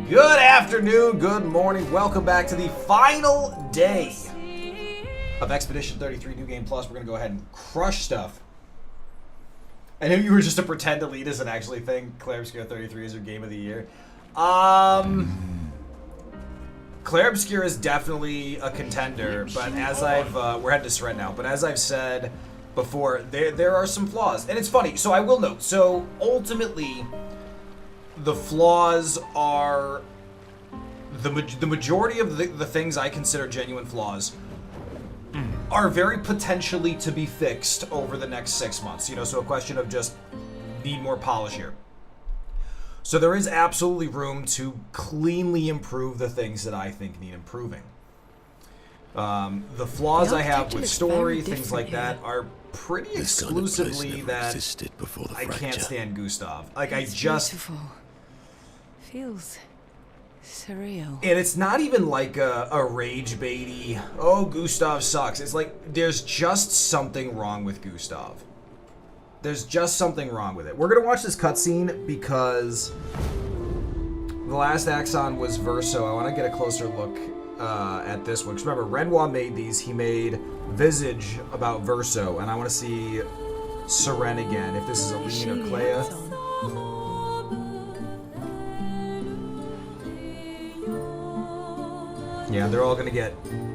Good afternoon, good morning. Welcome back to the final day of Expedition 33 New Game Plus. We're going to go ahead and crush stuff. I knew you were just a pretend elitist and actually think Clair Obscur 33 is your game of the year. Clair Obscur is definitely a contender, but as we're heading to Sren now, but as I've said before, there are some flaws. And it's funny, so I will note, so ultimately, the flaws are the majority of the things I consider genuine flaws are very potentially to be fixed over the next 6 months. You know, so a question of just need more polish here. So there is absolutely room to cleanly improve the things that I think need improving. The flaws I have with story, things like that, are pretty exclusively that I can't stand Gustav. Like, I just... Beautiful. Feels surreal. And it's not even like a rage baity, oh, Gustav sucks. It's like, there's just something wrong with Gustav. There's just something wrong with it. We're going to watch this cutscene because the last Axon was Verso. I want to get a closer look at this one. Because remember, Renoir made these. He made Visage about Verso. And I want to see Seren again, if this is Aline or Clea. Yeah, they're all going to get,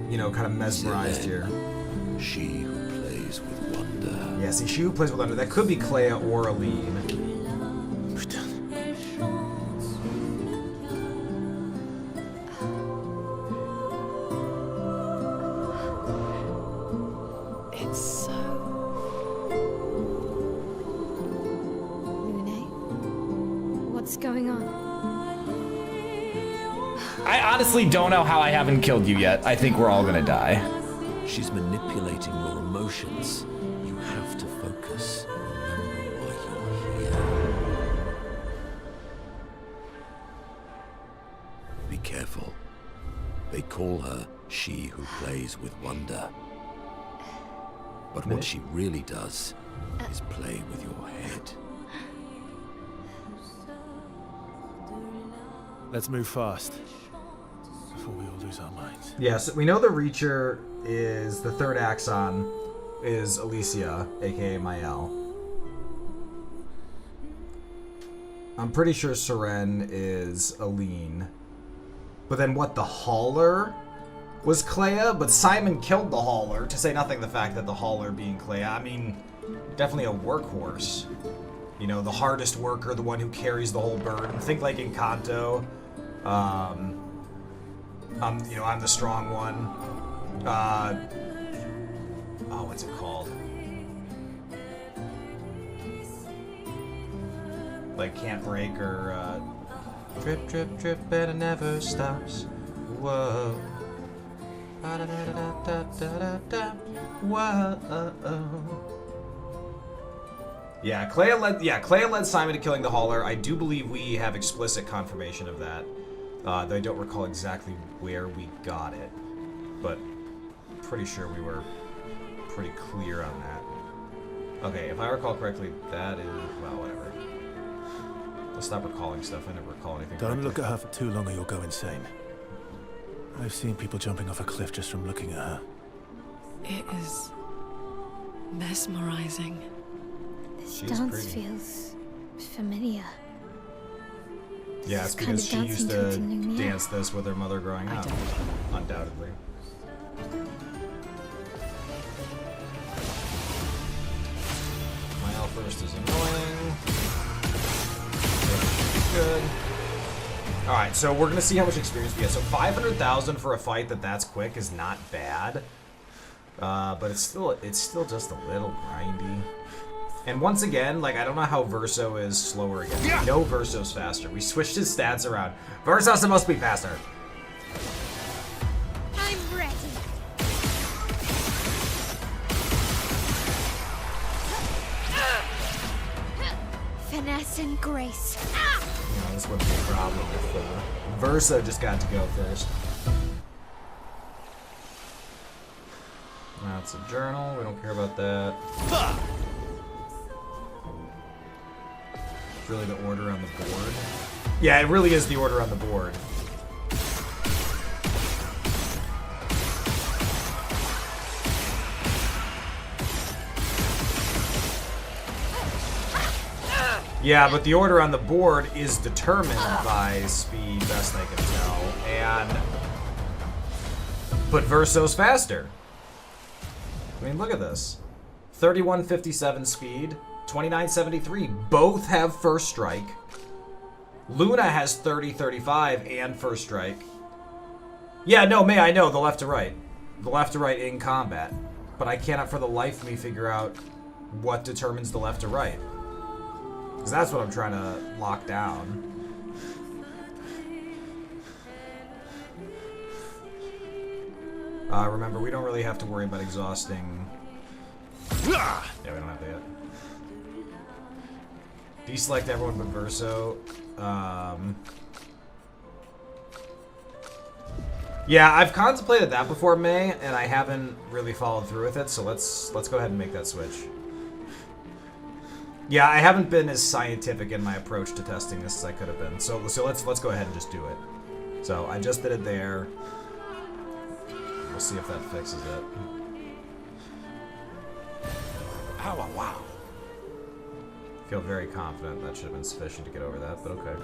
you know, kind of mesmerized here. She who plays with wonder. Yeah, see, she who plays with wonder. That could be Clea or Aline. It's so... Lune? What's going on? I honestly don't know how I haven't killed you yet. I think we're all gonna die. She's manipulating your emotions. You have to focus. Remember why you're here. Be careful. They call her she who plays with wonder. But what she really does is play with your head. Let's move fast before we all lose our minds. Yes, we know the Reacher is the third Axon is Alicia, aka Mael. I'm pretty sure Seren is Aline. But then what, the Hauler was Clea? But Simon killed the Hauler, to say nothing of the fact that the Hauler being Clea. I mean, definitely a workhorse. You know, the hardest worker, the one who carries the whole burden. Think like Encanto. I'm the strong one. Oh, what's it called? Like Can't Break or Drip, drip, drip, and it never stops. Whoa. Whoa. Yeah, Clea led Simon to killing the Hauler. I do believe we have explicit confirmation of that. Though I don't recall exactly where we got it. But pretty sure we were pretty clear on that. Okay, if I recall correctly, that is... well, whatever. Let's stop recalling stuff. I never recall anything. Don't look at her for too long or you'll go insane. I've seen people jumping off a cliff just from looking at her. It is mesmerizing. This dance feels familiar. Yeah, it's because she used to dance this with her mother growing up. Undoubtedly. My first is annoying. Good. Alright, so we're gonna see how much experience we get. So 500,000 for a fight that's quick is not bad. But it's still just a little grindy. And once again, like, I don't know how Verso is slower again. We know Verso's faster. We switched his stats around. Verso's supposed to be faster. I'm ready. Finesse and grace. You know, this would be a problem if Verso just got to go first. That's a journal. We don't care about that. It's really the order on the board. Yeah, it really is the order on the board. Yeah, but the order on the board is determined by speed, best I can tell, and but Verso's faster. I mean, look at this. 3157 speed, 2973. Both have first strike. Luna has 3035 and first strike. Yeah, no, May, I know, the left to right. The left to right in combat. But I cannot for the life of me figure out what determines the left to right. Because that's what I'm trying to lock down. Remember, we don't really have to worry about exhausting... Yeah, we don't have to yet. Deselect everyone but Verso. Yeah, I've contemplated that before, May, and I haven't really followed through with it, so let's go ahead and make that switch. Yeah, I haven't been as scientific in my approach to testing this as I could have been. So let's go ahead and just do it. So I just did it there. We'll see if that fixes it. Ow, wow. Feel very confident that should have been sufficient to get over that, but okay.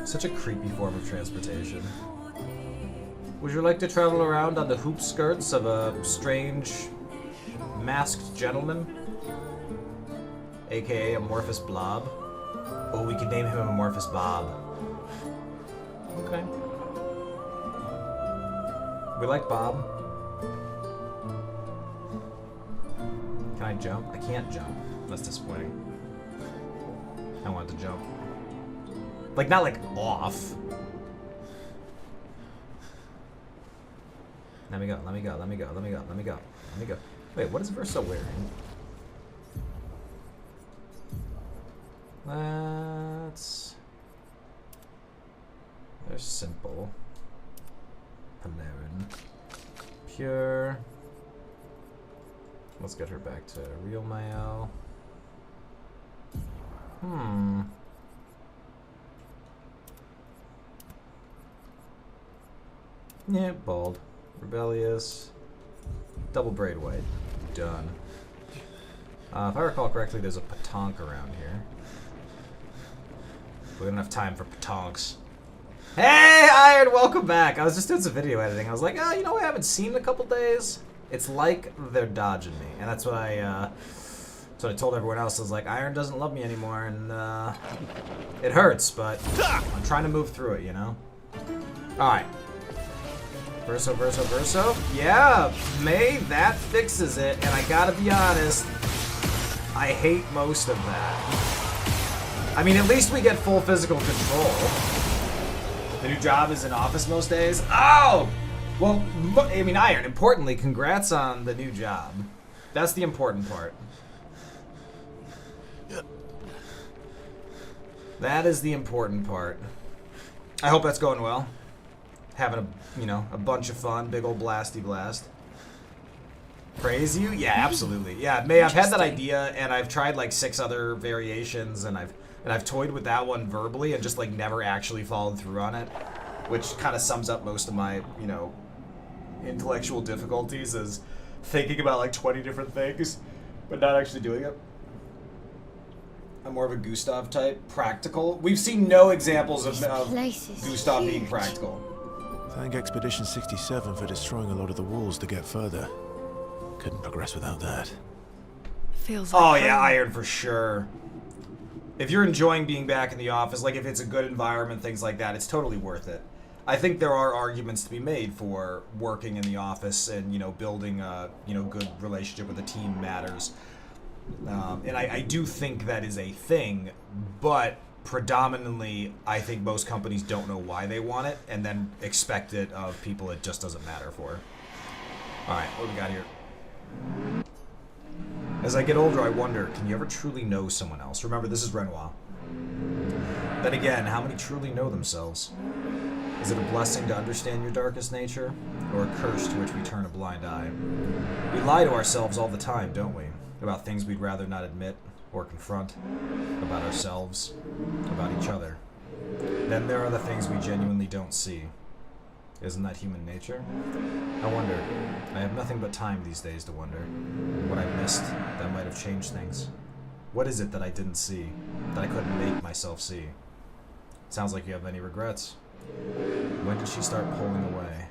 Such a creepy form of transportation. Would you like to travel around on the hoop skirts of a strange, masked gentleman? AKA Amorphous Blob? Oh, we could name him Amorphous Bob. Okay. We like Bob. Can I jump? I can't jump. That's disappointing. I want to jump. Like, not like off. Let me go, let me go, let me go, let me go, let me go, let me go. Wait, what is Verso wearing? Let's... They're simple. Polarin. Pure. Let's get her back to real Mael. Yeah, bald. Rebellious. Double braid white. Done. If I recall correctly, there's a Patonk around here. We don't have time for Patonks. Hey, Iron, welcome back. I was just doing some video editing. I was like, you know, I haven't seen in a couple days. It's like they're dodging me, and that's what I told everyone else. I was like, Iron doesn't love me anymore, and it hurts, but I'm trying to move through it, you know. All right. Verso, Verso, Verso. Yeah, May, that fixes it, and I gotta be honest, I hate most of that. I mean, at least we get full physical control. The new job is in office most days. Oh! Well, I mean, Iron, importantly, congrats on the new job. That's the important part. That is the important part. I hope that's going well. Having a bunch of fun, big old blasty blast. Praise you? Yeah, absolutely. Yeah, May, I've had that idea, and I've tried like 6 other variations, and I've toyed with that one verbally, and just like never actually followed through on it, which kind of sums up most of my, intellectual difficulties, is thinking about like 20 different things, but not actually doing it. I'm more of a Gustav type, practical. We've seen no examples of Gustav being practical. Thank Expedition 67 for destroying a lot of the walls to get further. Couldn't progress without that. Feels like home. Yeah, Iron for sure. If you're enjoying being back in the office, like if it's a good environment, things like that, it's totally worth it. I think there are arguments to be made for working in the office and, building a, good relationship with the team matters. And I do think that is a thing, but predominantly, I think most companies don't know why they want it and then expect it of people it just doesn't matter for. Alright, what do we got here? As I get older, I wonder, can you ever truly know someone else? Remember, this is Renoir. Then again, how many truly know themselves? Is it a blessing to understand your darkest nature, or a curse to which we turn a blind eye? We lie to ourselves all the time, don't we? About things we'd rather not admit or confront, about ourselves, about each other. Then there are the things we genuinely don't see. Isn't that human nature? I wonder. I have nothing but time these days to wonder. What I missed that might have changed things. What is it that I didn't see, that I couldn't make myself see? Sounds like you have many regrets. When did she start pulling away?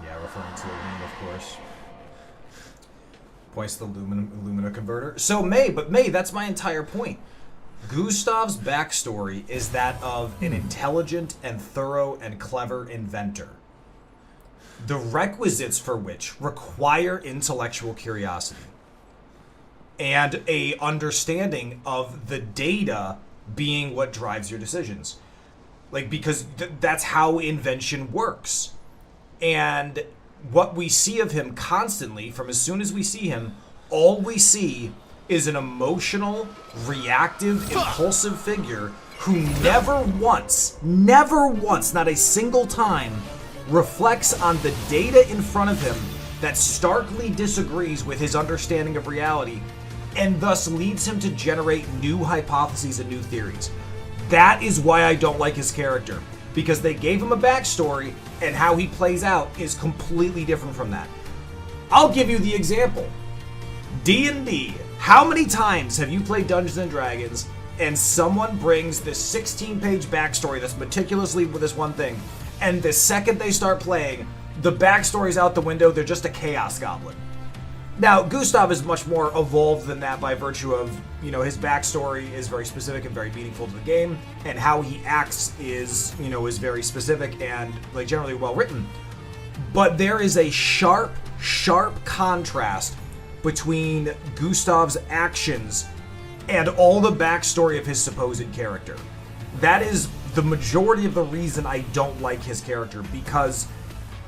Yeah, referring to Lumina, of course. Points to the Lumina converter. So May, that's my entire point. Gustav's backstory is that of an intelligent and thorough and clever inventor. The requisites for which require intellectual curiosity and a understanding of the data being what drives your decisions. Like, because that's how invention works. And what we see of him constantly, from as soon as we see him, all we see is an emotional, reactive, impulsive figure who never once, not a single time, reflects on the data in front of him that starkly disagrees with his understanding of reality, and thus leads him to generate new hypotheses and new theories. That is why I don't like his character, because they gave him a backstory, and how he plays out is completely different from that. I'll give you the example. D&D. How many times have you played Dungeons & Dragons, and someone brings this 16-page backstory that's meticulously with this one thing, and the second they start playing, the backstory's out the window, they're just a chaos goblin. Now, Gustav is much more evolved than that by virtue of, his backstory is very specific and very meaningful to the game, and how he acts is very specific and, generally well written. But there is a sharp contrast between Gustav's actions and all the backstory of his supposed character. That is the majority of the reason I don't like his character, because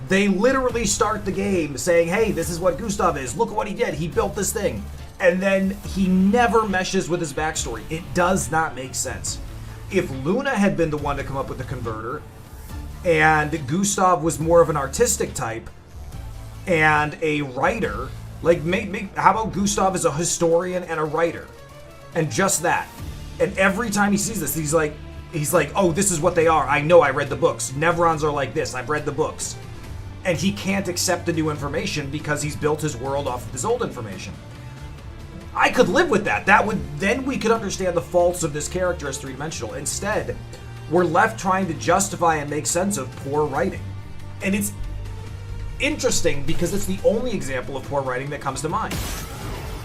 they literally start the game saying, hey, this is what Gustav is. Look at what he did. He built this thing. And then he never meshes with his backstory. It does not make sense. If Luna had been the one to come up with the converter, and Gustav was more of an artistic type and a writer, how about Gustav as a historian and a writer? And just that. And every time he sees this, he's like, oh, this is what they are. I know, I read the books. Nevrons are like this. I've read the books. And he can't accept the new information because he's built his world off of his old information. I could live with that. Then we could understand the faults of this character as three-dimensional. Instead, we're left trying to justify and make sense of poor writing. And it's interesting because it's the only example of poor writing that comes to mind.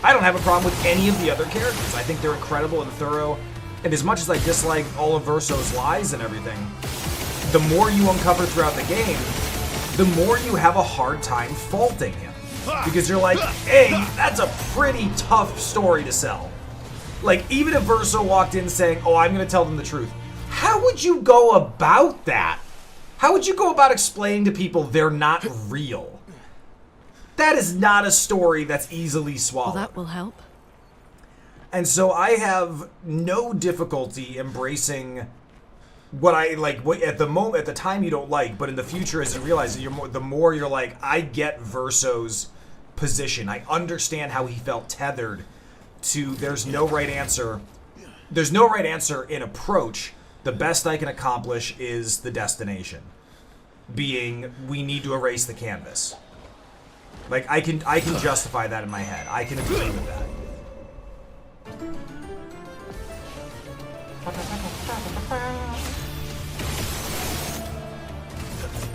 I don't have a problem with any of the other characters. I think they're incredible and thorough. And as much as I dislike all of Verso's lies and everything, the more you uncover throughout the game, the more you have a hard time faulting him. Because you're like, hey, that's a pretty tough story to sell. Even if Verso walked in saying, oh, I'm going to tell them the truth, how would you go about that? How would you go about explaining to people they're not real? That is not a story that's easily swallowed. Well, that will help. And so I have no difficulty embracing what I like. What at the time you don't like, but in the future, as you realize that the more you're like, I get Verso's position. I understand how he felt tethered to. There's no right answer. There's no right answer in approach. The best I can accomplish is the destination, being we need to erase the canvas. I can justify that in my head. I can agree with that.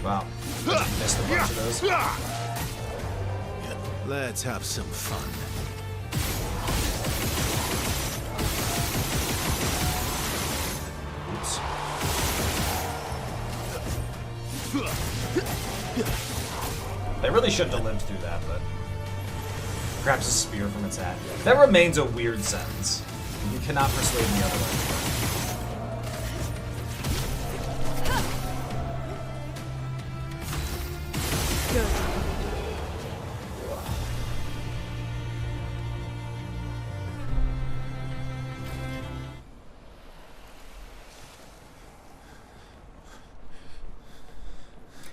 Wow. Missed a bunch of those. Let's have some fun. Oops. They really shouldn't have lived through that, but grabs a spear from its hat. That remains a weird sentence. You cannot persuade me otherwise.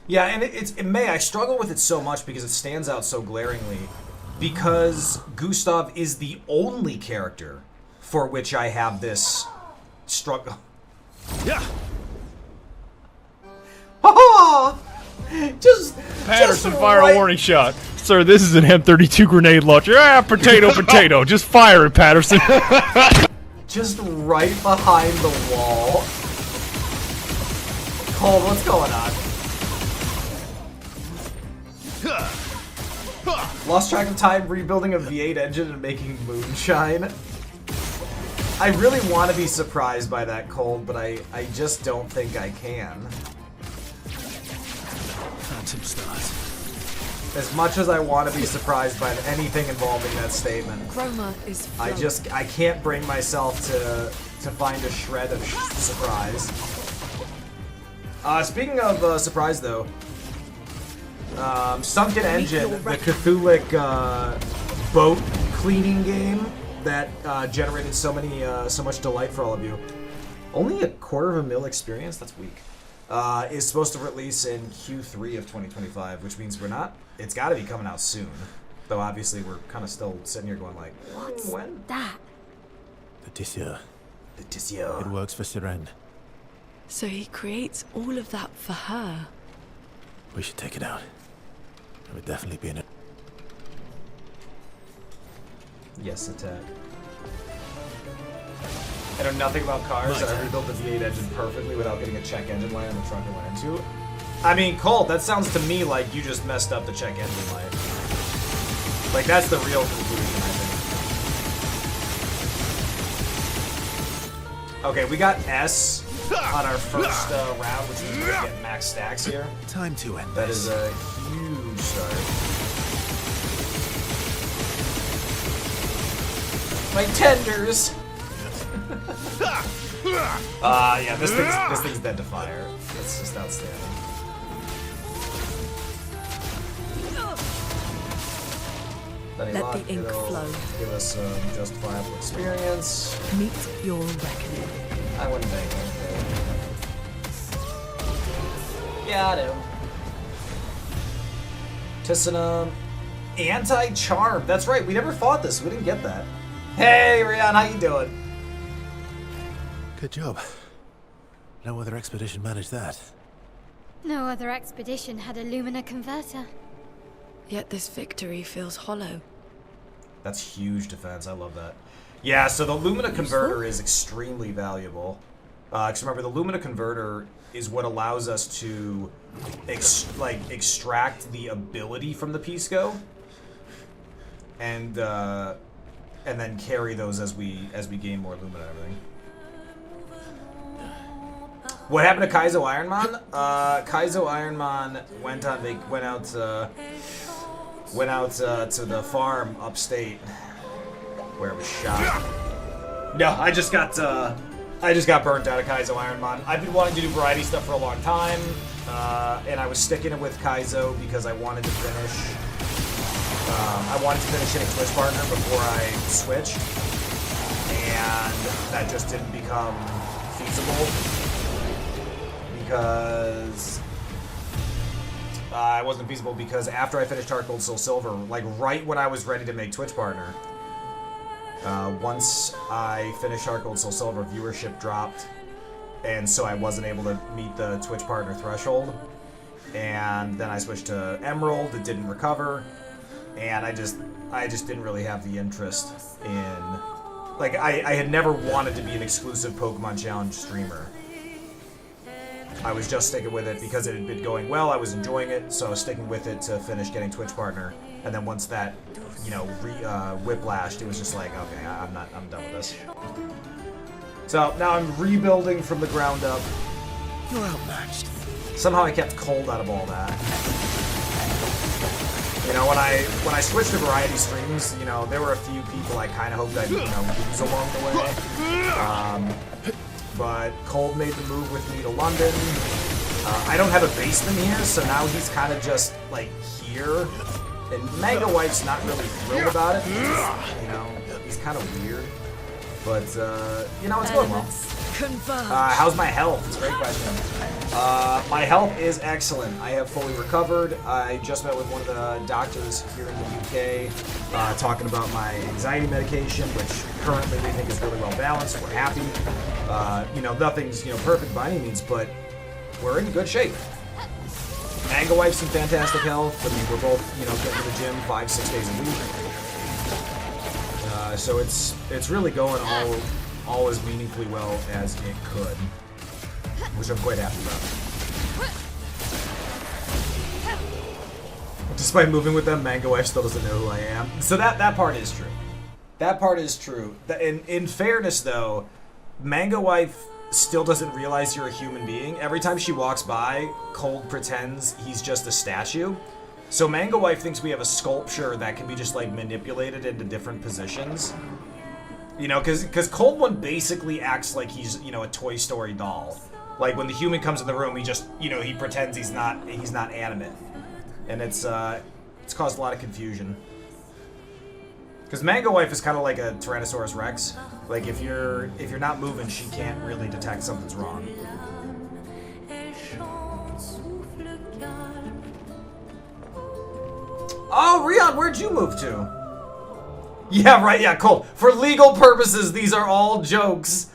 Yeah, and I struggle with it so much because it stands out so glaringly. Because Gustav is the only character for which I have this struggle. Yeah. Ha Just Patterson, just fire right, a warning shot. Sir, this is an M32 grenade launcher. Ah, potato, potato. Just fire it, Patterson. Just right behind the wall. Cole, what's going on? Lost track of time rebuilding a V8 engine and making moonshine. I really want to be surprised by that, Cole, but I just don't think I can. Phantom stars. As much as I want to be surprised by anything involving that statement, Chroma is flowing. I can't bring myself to find a shred of surprise. Speaking of surprise, though, Sunken Engine, the Cthulhic boat cleaning game that generated so much delight for all of you. Only $250,000 experience. That's weak. Is supposed to release in Q3 of 2025, which means it's got to be coming out soon. Though obviously we're kind of still sitting here going like, What's when? that? The Tissio. The Tissio. It works for Siren. So he creates all of that for her. We should take it out. It would definitely be in it. Yes, attack. I know nothing about cars, and I rebuilt the V8 engine perfectly without getting a check engine light on the truck I went into. I mean, Colt, that sounds to me like you just messed up the check engine light. Like, that's the real conclusion, I think. Okay, we got S on our first round, which means we're gonna get max stacks here. Time to end That this. is a huge start. My tenders! Yeah, this thing's dead to fire. That's just outstanding. Let the ink flow. Give us some justifiable experience. Meet your reckoning. I wouldn't make it. Got him. Tissanum. Anti-charm. That's right, we never fought this. We didn't get that. Hey, Rian, how you doing? Good job. No other expedition managed that. No other expedition had a Lumina converter. Yet this victory feels hollow. That's huge defense. I love that. Yeah, so the Lumina converter is extremely valuable. Because remember, the Lumina converter is what allows us to extract the ability from the Pisco, and then carry those as we gain more Lumina and everything. What happened to Kaizo Ironman? Kaizo Ironman went out to the farm upstate where it was shot. No, I just got burnt out of Kaizo Ironman. I've been wanting to do variety stuff for a long time, and I was sticking it with Kaizo because I wanted to finish. I wanted to finish hitting Twitch partner before I switch, and that just didn't become feasible because it wasn't feasible because after I finished Heart Gold Soul Silver, like right when I was ready to make Twitch partner, once I finished Heart Gold Soul Silver, viewership dropped, and so I wasn't able to meet the Twitch partner threshold. And then I switched to Emerald. It didn't recover, and I just didn't really have the interest in. Like I had never wanted to be an exclusive Pokemon Challenge streamer. I was just sticking with it because it had been going well. I was enjoying it, so I was sticking with it to finish getting Twitch partner. And then once that, whiplashed, it was just like, okay, I'm done with this. So now I'm rebuilding from the ground up. You're outmatched. Somehow I kept cold out of all that. You know, when I switched to variety streams, there were a few people I kind of hoped I'd lose along the way. But Cold made the move with me to London. I don't have a basement here, so now he's kind of just like here. And Mega Wife's not really thrilled about it. He's kind of weird. But it's going well. How's my health? It's a great question. My health is excellent. I have fully recovered. I just met with one of the doctors here in the UK talking about my anxiety medication, which currently we think is really well balanced. We're happy. You know, nothing's perfect by any means, but we're in good shape. Mango Wife's in fantastic health. I mean, we're both getting to the gym 5-6 days a week. So it's really going all as meaningfully well as it could, which I'm quite happy about. Despite moving with them, Mango Wife still doesn't know who I am. So that part is true. That part is true. In fairness, though, Mango Wife still doesn't realize you're a human being. Every time she walks by, Cold pretends he's just a statue. So Mango Wife thinks we have a sculpture that can be just like manipulated into different positions. You know, because Cold One basically acts like he's a Toy Story doll. Like when the human comes in the room, he just he pretends he's not animate, and it's caused a lot of confusion. Because Mango Wife is kind of like a Tyrannosaurus Rex. Like if you're not moving, she can't really detect something's wrong. Oh, Rion, where'd you move to? Yeah, right, yeah, Cold. For legal purposes, these are all jokes.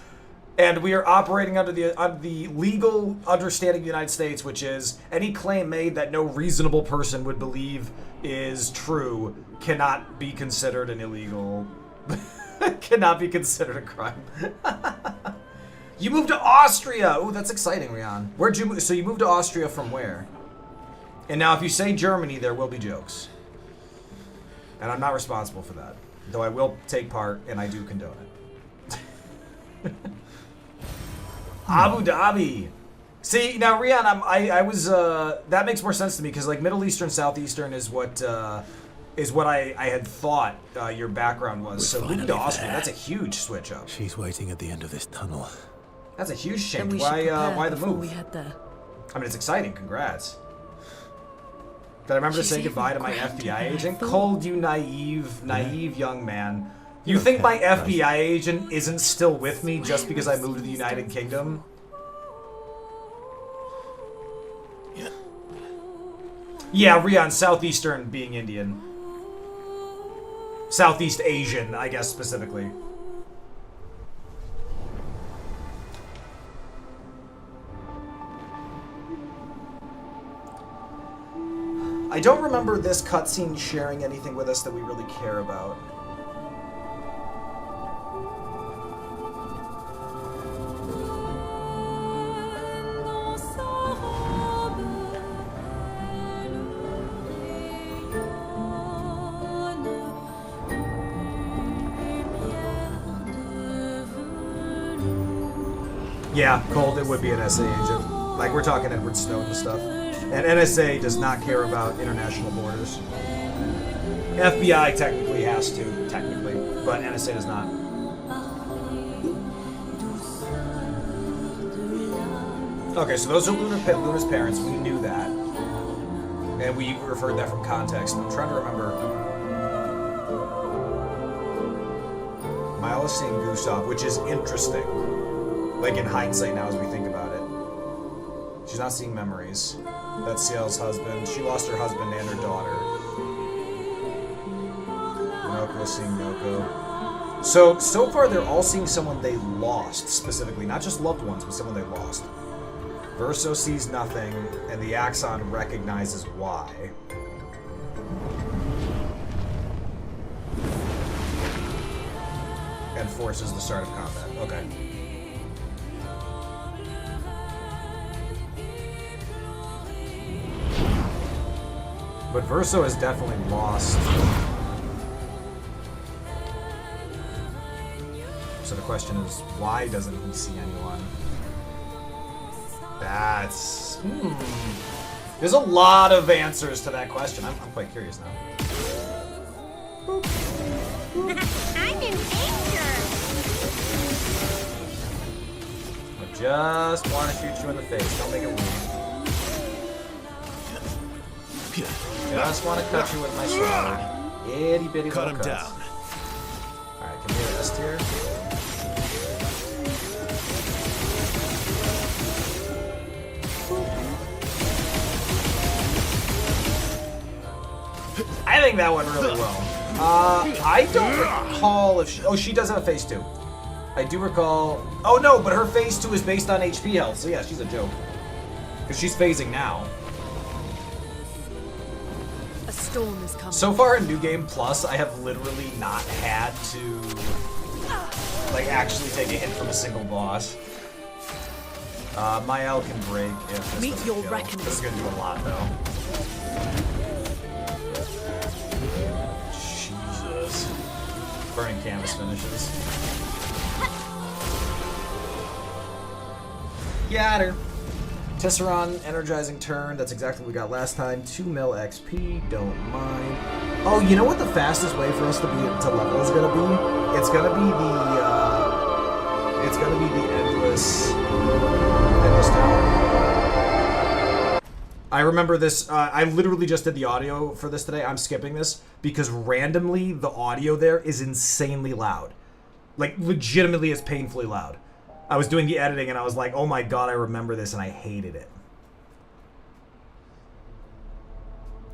And we are operating under the legal understanding of the United States, which is any claim made that no reasonable person would believe is true cannot be considered an illegal... cannot be considered a crime. You moved to Austria! Ooh, that's exciting, Rion. Where'd you move? So you moved to Austria from where? And now if you say Germany, there will be jokes. And I'm not responsible for that. Though I will take part, and I do condone it. Abu Dhabi. See, now, Rion, I was, that makes more sense to me, because, like, Middle Eastern, Southeastern is what I had thought your background was. So moving to Austria, that's a huge switch up. She's waiting at the end of this tunnel. That's a huge change. Then we Why the before move? we head there. I mean, it's exciting. Congrats. Did I remember to say She's goodbye to my even FBI grander than I agent? thought. Cold, you naive young man. You think my FBI agent isn't still with me just because I moved to the United Kingdom? Yeah, Rion, Southeastern being Indian. Southeast Asian, I guess, specifically. I don't remember this cutscene sharing anything with us that we really care about. Yeah, Cold, it would be an NSA agent. Like, we're talking Edward Snowden and stuff. And NSA does not care about international borders. FBI technically has to, but NSA does not. Okay, so those are Luna's parents. We knew that. And we referred that from context. I'm trying to remember. Miles seeing Gustav, which is interesting. Like in hindsight now as we think about it. She's not seeing memories. That's Ciel's husband. She lost her husband and her daughter. Noko seeing Noko. So far they're all seeing someone they lost, specifically. Not just loved ones, but someone they lost. Verso sees nothing, and the Axon recognizes why. And forces the start of combat. Okay. But Verso has definitely lost. So the question is, why doesn't he see anyone? That's... There's a lot of answers to that question. I'm quite curious now. I'm in danger! I just want to shoot you in the face. Don't make it weird. Just want to cut you with my sword. Itty bitty Cut little him cuts. down. Alright, can we get S tier? I think that went really well. I don't recall if she... Oh, she does have a phase 2. I do recall... Oh, no, but her phase 2 is based on HP health, so yeah, she's a joke. Because she's phasing now. A storm is coming. So far in New Game Plus, I have literally not had to, like, actually take a hit from a single boss. My L can break if this Meet doesn't your kill. reckoning. This is gonna do a lot, though. Jesus. Burning canvas finishes. Got her. Tisserand, energizing turn. That's exactly what we got last time. 2 mil XP. Don't mind. Oh, you know what the fastest way for us to level is gonna be? It's gonna be the endless tower. I remember this. I literally just did the audio for this today. I'm skipping this because randomly the audio there is insanely loud. Like, legitimately is painfully loud. I was doing the editing and I was like, oh my god, I remember this, and I hated it.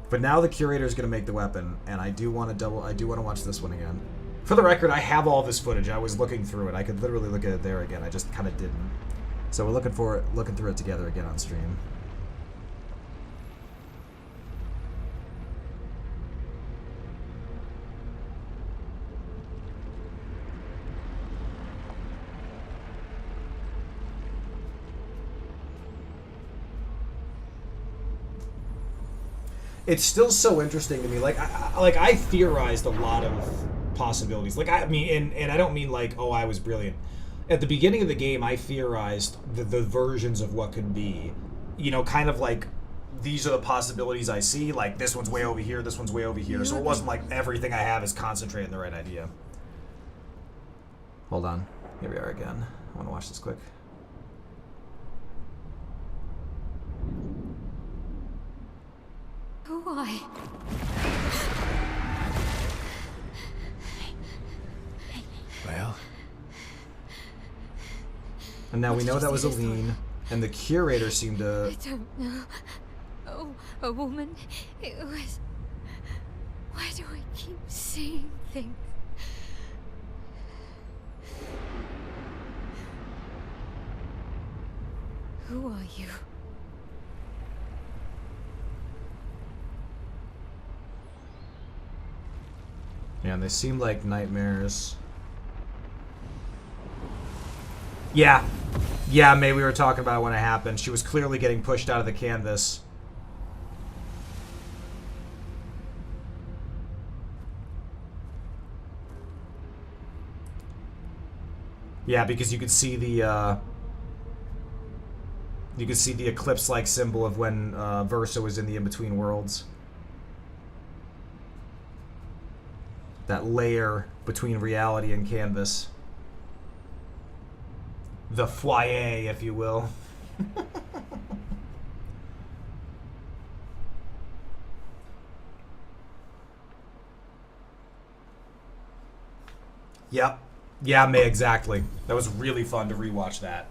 But now the curator is going to make the weapon, and I do want to watch this one again. For the record, I have all this footage. I was looking through it. I could literally look at it there again. I just kind of didn't. So we're looking through it together again on stream. It's still so interesting to me. Like I theorized a lot of possibilities. Like, I mean, and I don't mean like, oh, I was brilliant. At the beginning of the game, I theorized the versions of what could be. You know, kind of like, these are the possibilities I see. Like, this one's way over here, this one's way over here. So it wasn't like everything I have is concentrated in the right idea. Hold on. Here we are again. I want to watch this quick. Why? Well, And now we know What did that you was see this Aline, and the curator seemed to... I don't know. Oh, a woman. It was... Why do I keep seeing things? Who are you? Yeah, and they seem like nightmares. Yeah. Yeah, May, we were talking about it when it happened. She was clearly getting pushed out of the canvas. Yeah, because you could see the, eclipse-like symbol of when Versa was in the In-Between Worlds. That layer between reality and canvas. The foyer, if you will. Yep. Yeah, May, exactly. That was really fun to rewatch that.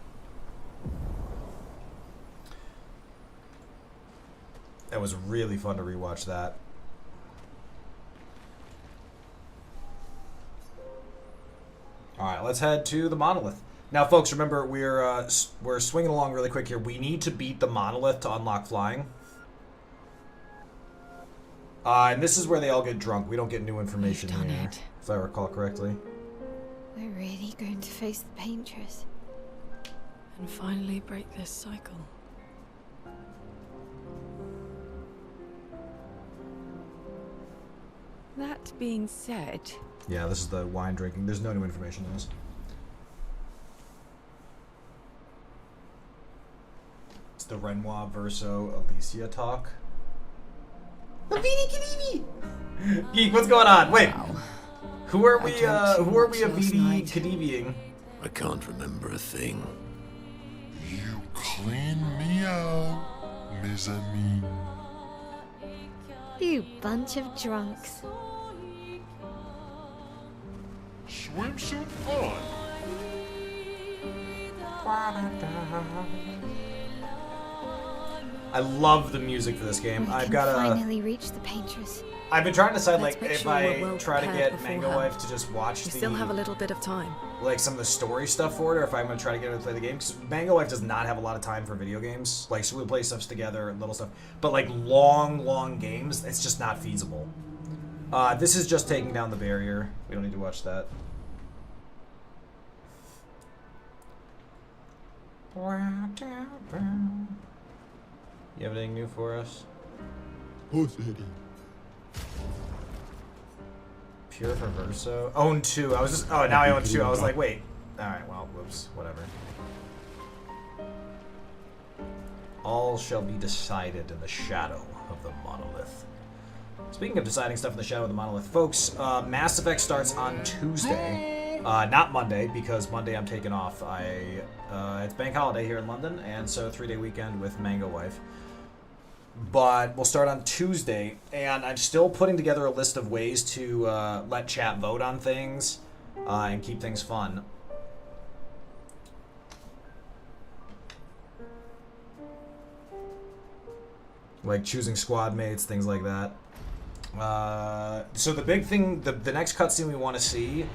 That was really fun to rewatch that. Alright, let's head to the monolith. Now, folks, remember, we're swinging along really quick here. We need to beat the monolith to unlock flying. And this is where they all get drunk. We don't get new information We've done here, it. if I recall correctly. We're really going to face the paintress. And finally break this cycle. That being said, Yeah, this is the wine drinking. There's no new information in this. It's the Renoir Verso Alicia talk. Geek, what's going on? Wait. Who are we Avidi Khadiviing? I can't remember a thing. You clean me out, mes amis. You bunch of drunks. Swimsuit fun. I love the music for this game. I I've can got finally reach the paintress. I've been trying to decide, Let's like, make if sure we're I well try to prepared get Mango beforehand. Wife to just watch We the still have a little bit of time. like some of the story stuff for it, or if I'm gonna try to get her to play the game. Because Mango Wife does not have a lot of time for video games. Like, so we play stuff together and little stuff, but like long games, it's just not feasible. This is just taking down the barrier. We don't need to watch that. You have anything new for us? Pure Perverso. Own 2. I was just. Oh, now I own 2. I was like, wait. Alright, well, whoops. Whatever. All shall be decided in the shadow of the monolith. Speaking of deciding stuff in the shadow of the monolith, folks, Mass Effect starts on Tuesday. Not Monday, because Monday I'm taking off. It's bank holiday here in London, and so 3-day weekend with Mango Wife. But we'll start on Tuesday, and I'm still putting together a list of ways to let chat vote on things and keep things fun. Like choosing squad mates, things like that. So the big thing, the next cutscene we want to see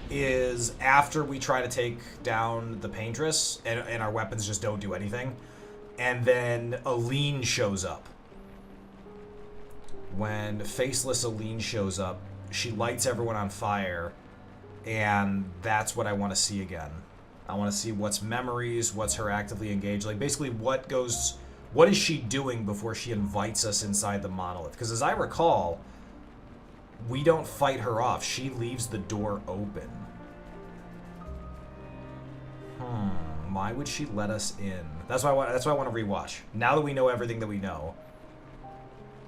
is after we try to take down the paintress and our weapons just don't do anything, and then Aline shows up. When faceless Aline shows up, she lights everyone on fire, and that's what I want to see again. I want to see what's memories, what's her actively engaged, like basically what is she doing before she invites us inside the monolith? Because as I recall, we don't fight her off. She leaves the door open. Why would she let us in? That's why I want to rewatch. Now that we know everything that we know.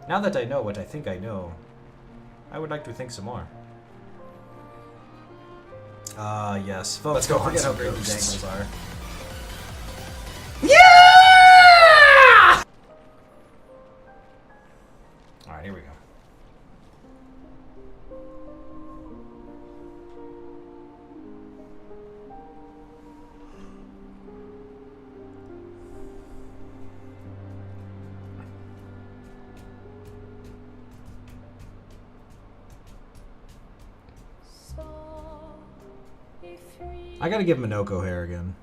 Now that I know what I think I know, I would like to think some more. Yes. Folks, let's go forget how great these angles are. Yeah! Alright, here we go. I gotta give Minoko hair again.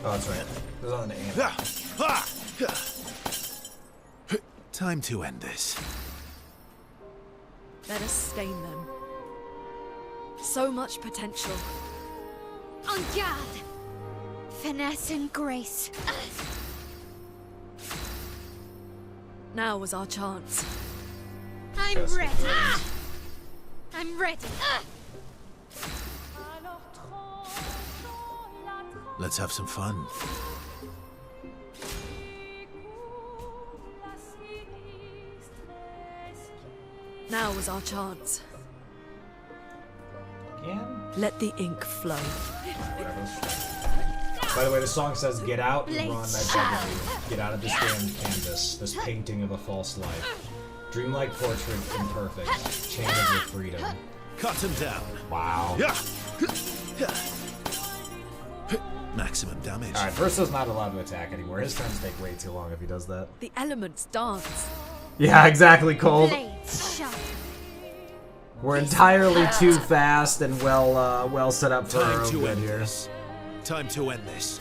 Oh, that's right. There's on the aim. Time to end this. Let us stain them. So much potential. En garde! Finesse and grace. Now was our chance. I'm ready. I'm ready. Let's have some fun. Now was our chance. Again? Let the ink flow. By the way, the song says, "Get out and run, I beg of you. Get out of this damn canvas, this painting of a false life. Dreamlike portrait, imperfect. Chain of your freedom." Cut him down. Wow. Maximum damage. Alright, Verso's not allowed to attack anymore. His turns take way too long if he does that. The elements dance. Yeah, exactly, Cole. Blades sharp. We're entirely too fast and well set up for our own good here. Time to end this.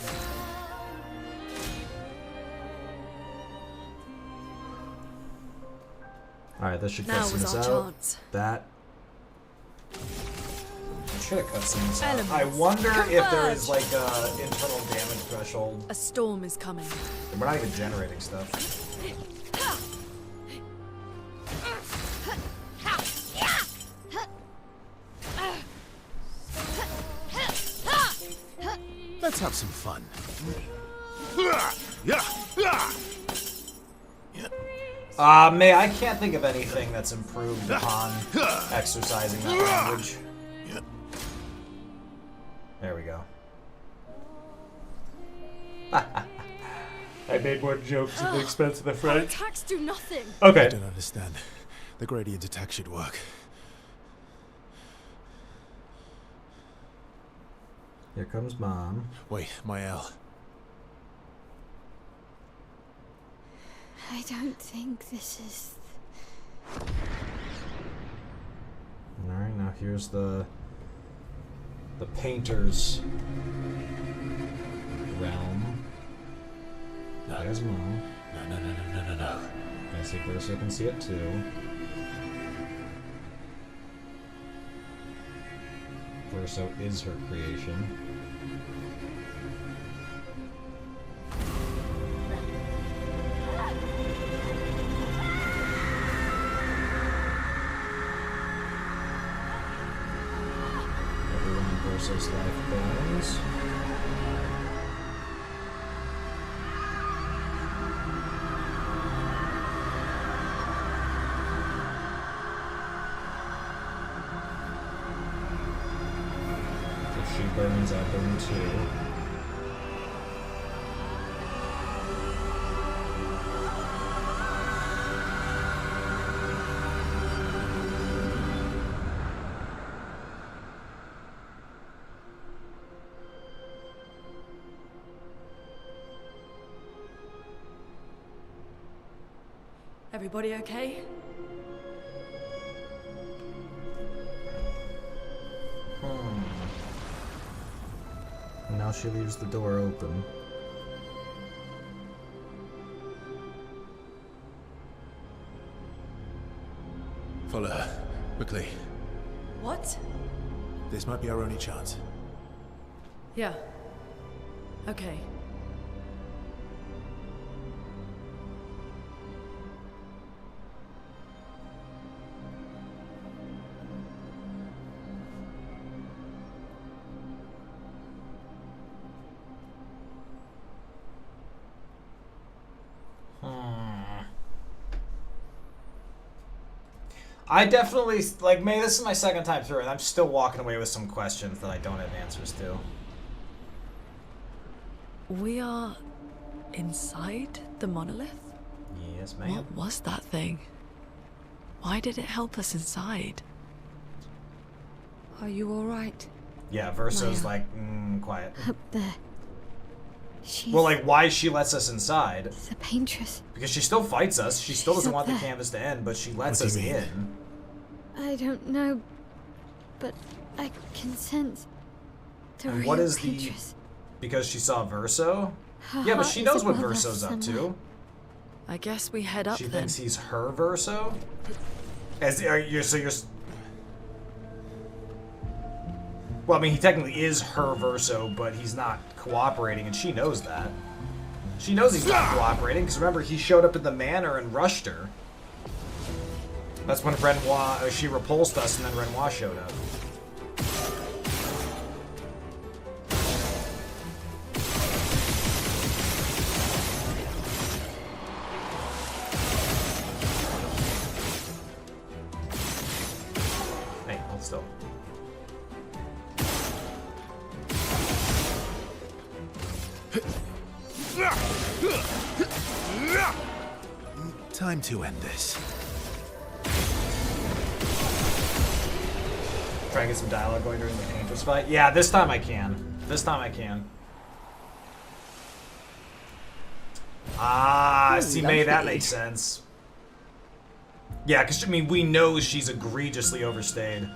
Alright, this should Now cutscene was us our out. chance. That should have cutscene us out. Elements. I wonder if there is Converge. like a internal damage threshold. A storm is coming. We're not even generating stuff. Let's have some fun. May, I can't think of anything that's improved upon exercising that language. There we go. I made more jokes at the expense of the Our French. attacks do nothing. I Okay. don't understand. The gradient attack should work. Here comes Mom. Wait, my L. I don't think this is... Alright, now here's the painter's realm. No. There's Mom. No. I see Verso can see it too. Verso is her creation. Everyone in Verso's life burns. If she burns, I burn too. Everybody okay? And now she leaves the door open. Follow her. Quickly. What? This might be our only chance. Yeah. Okay. I definitely, like, May, this is my second time through, and I'm still walking away with some questions that I don't have answers to. We are inside the monolith? Yes, ma'am. What was that thing? Why did it help us inside? Are you alright? Yeah, Verso's Maya. like, quiet. Up there. She's Well, like, why she lets us inside? the paintress. Because she still fights us. She still She's doesn't up want the there. canvas to end, but she lets What us do you mean? in. I don't know, but I can sense the And real what is paintress. Because she saw Verso? Her Yeah, but heart she is knows what above us Verso's up somewhere. to. I guess we head up She then. thinks he's her Verso? Well, I mean, he technically is her Verso, but he's not cooperating, and she knows that. She knows he's not cooperating, because remember, he showed up at the manor and rushed her. That's when Renoir, she repulsed us, and then Renoir showed up. Hey, hold still. Time to end this. Try and get some dialogue going during the Painter's fight. Yeah, this time I can. This time I can. Ah, see, May, that makes sense. Yeah, because, I mean, we know she's egregiously overstayed.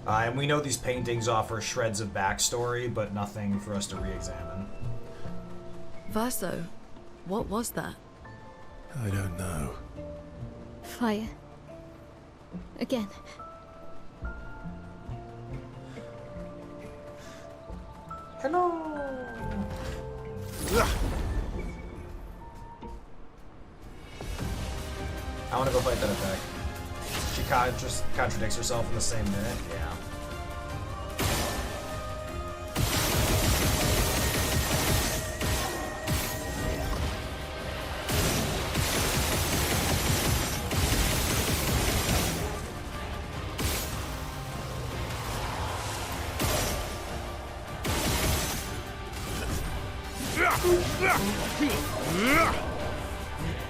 And we know these paintings offer shreds of backstory, but nothing for us to re-examine. Verso, what was that? I don't know. Fire. Again. Hello! I want to go fight that attack. She just contradicts herself in the same minute. Yeah.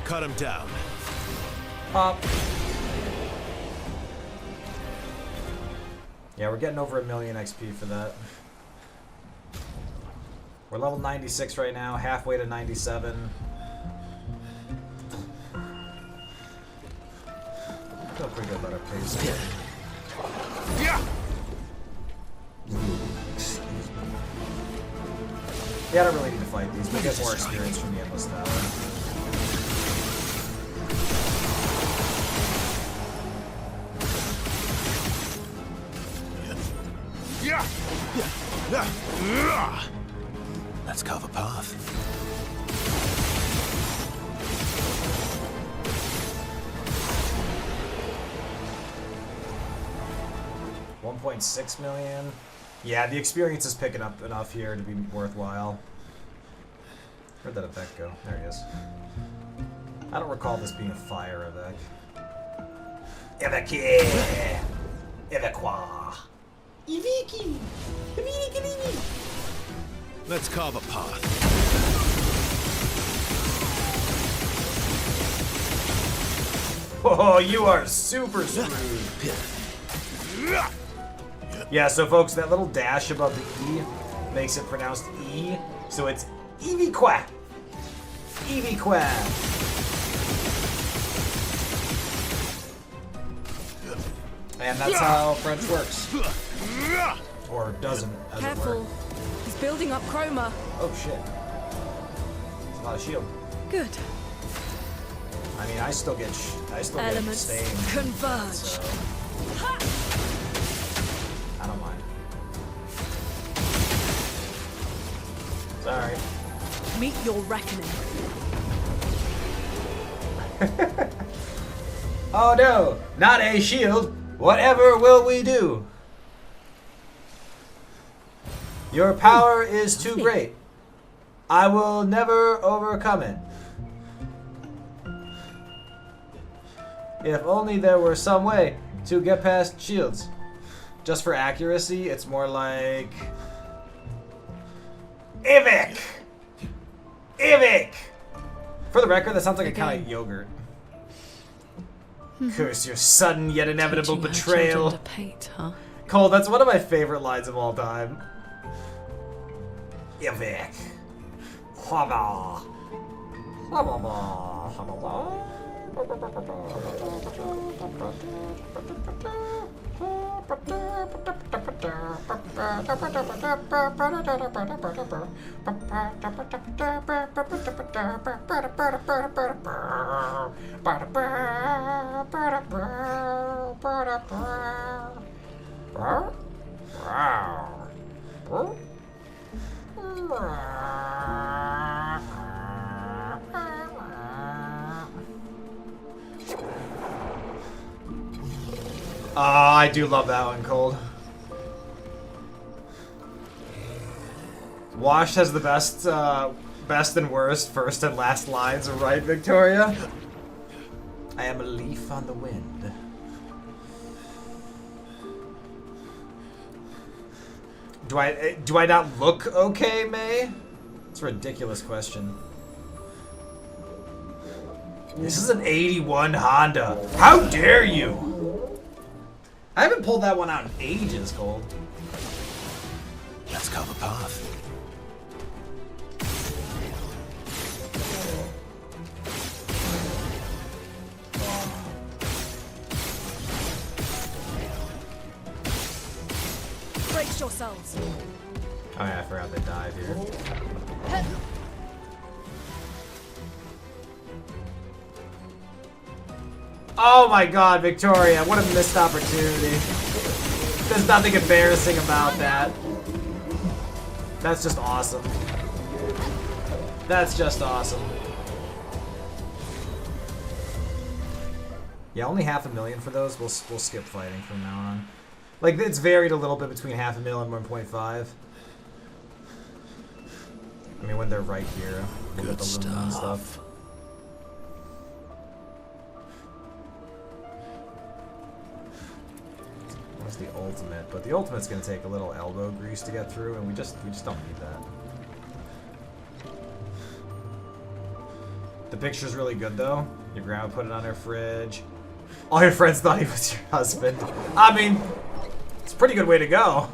Cut him down. Pop. Yeah, we're getting over 1,000,000 XP for that. We're level 96 right now, halfway to 97. Feel pretty good about our pace. Yeah, I don't really need to fight these. We get more experience from the Endless Tower. Let's carve a path. $1.6 million. Yeah, the experience is picking up enough here to be worthwhile. Where'd that effect go? There he is. I don't recall this being a fire evac. Evacuate! Evacua! Eviki! Eviki! Let's carve a path. Oh, you are super screwed. Yeah, so folks, that little dash above the E makes it pronounced E, so it's Eviqua. Eviqua. And that's how French works. Or doesn't, as it were. Careful. He's building up chroma. Oh shit. It's a lot of shield. Good. I mean, I still get Elements stained. converge. So I don't mind. Sorry. Meet your reckoning. Oh no, not a shield. Whatever will we do? Your power is too great. I will never overcome it. If only there were some way to get past shields. Just for accuracy, it's more like... Ivic! Ivic! For the record, that sounds like a kind of yogurt. Curse your sudden yet inevitable Teaching our betrayal. children to paint, huh? Cole, that's one of my favorite lines of all time. Ivic. Haba. Haba. Haba. I do love that one, Cold. Washed has the best and worst first and last lines, right, Victoria? I am a leaf on the wind. Do I not look okay, May? It's a ridiculous question. This is an 81 Honda. How dare you? I haven't pulled that one out in ages, Cole. Let's carve a path. Brace yourselves. Oh yeah, I forgot they dive here. Oh my god, Victoria, what a missed opportunity. There's nothing embarrassing about that. That's just awesome. That's just awesome. Yeah, only 500,000 for those. We'll skip fighting from now on. Like, it's varied a little bit between 500,000 and 1.5. I mean, when they're right here, we'll get the Lumina and stuff. What's the ultimate? But the ultimate's gonna take a little elbow grease to get through, and we just don't need that. The picture's really good though. Your grandma put it on her fridge. All your friends thought he was your husband. I mean, it's a pretty good way to go.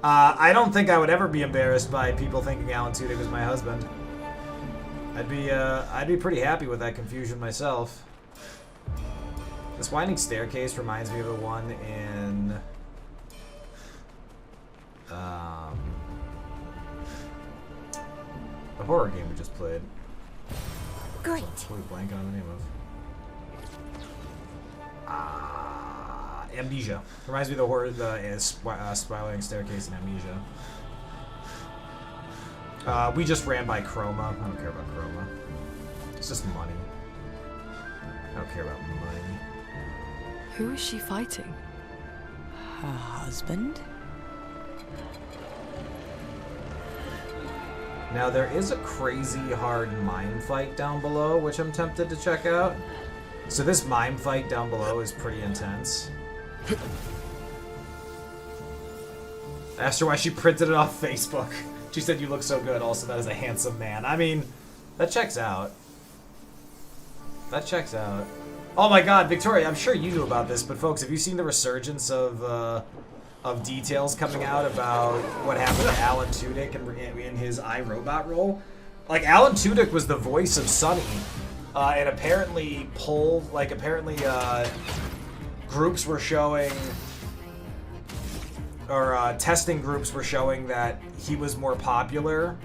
I don't think I would ever be embarrassed by people thinking Alan Tudyk was my husband. I'd be pretty happy with that confusion myself. This winding staircase reminds me of the one in the horror game we just played. Great. Totally blanking on the name of. Amnesia. Reminds me of the horror, the spiraling staircase in Amnesia. We just ran by Chroma. I don't care about Chroma. It's just money. I don't care about money. Who is she fighting? Her husband? Now there is a crazy hard mime fight down below, which I'm tempted to check out. So this mime fight down below is pretty intense. I asked her why she printed it off Facebook. She said you look so good, also that is a handsome man. I mean, that checks out. That checks out. Oh my god, Victoria, I'm sure you knew about this, but folks, have you seen the resurgence of details coming out about what happened to Alan Tudyk in his iRobot role? Like, Alan Tudyk was the voice of Sonny, and apparently groups were showing, or testing groups were showing that he was more popular.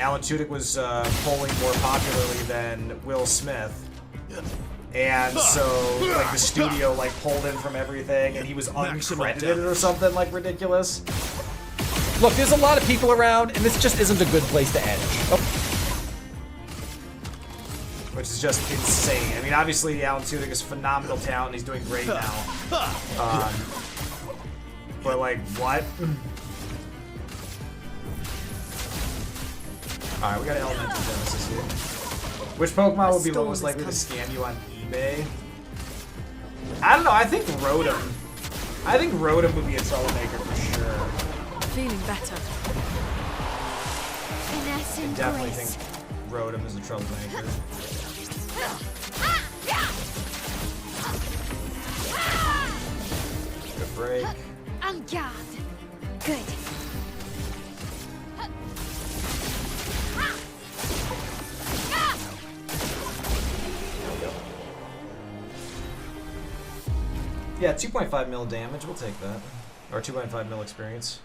Alan Tudyk was polling more popularly than Will Smith. And so, like, the studio, like, pulled him from everything, and he was uncredited or something, like, ridiculous. Look, there's a lot of people around, and this just isn't a good place to end. Oh. Which is just insane. I mean, obviously, Alan Tudyk is phenomenal talent, and he's doing great now. But, like, what? Alright, we got Elemental Genesis here. Which Pokemon would be the most likely to scam you on eBay? I don't know, I think Rotom. I think Rotom would be a troublemaker for sure. Feeling better. Finesse I and definitely grace. think Rotom is a troublemaker. Good break. En garde. Good. Yeah, 2.5 mil damage, we'll take that. Or 2.5 mil experience.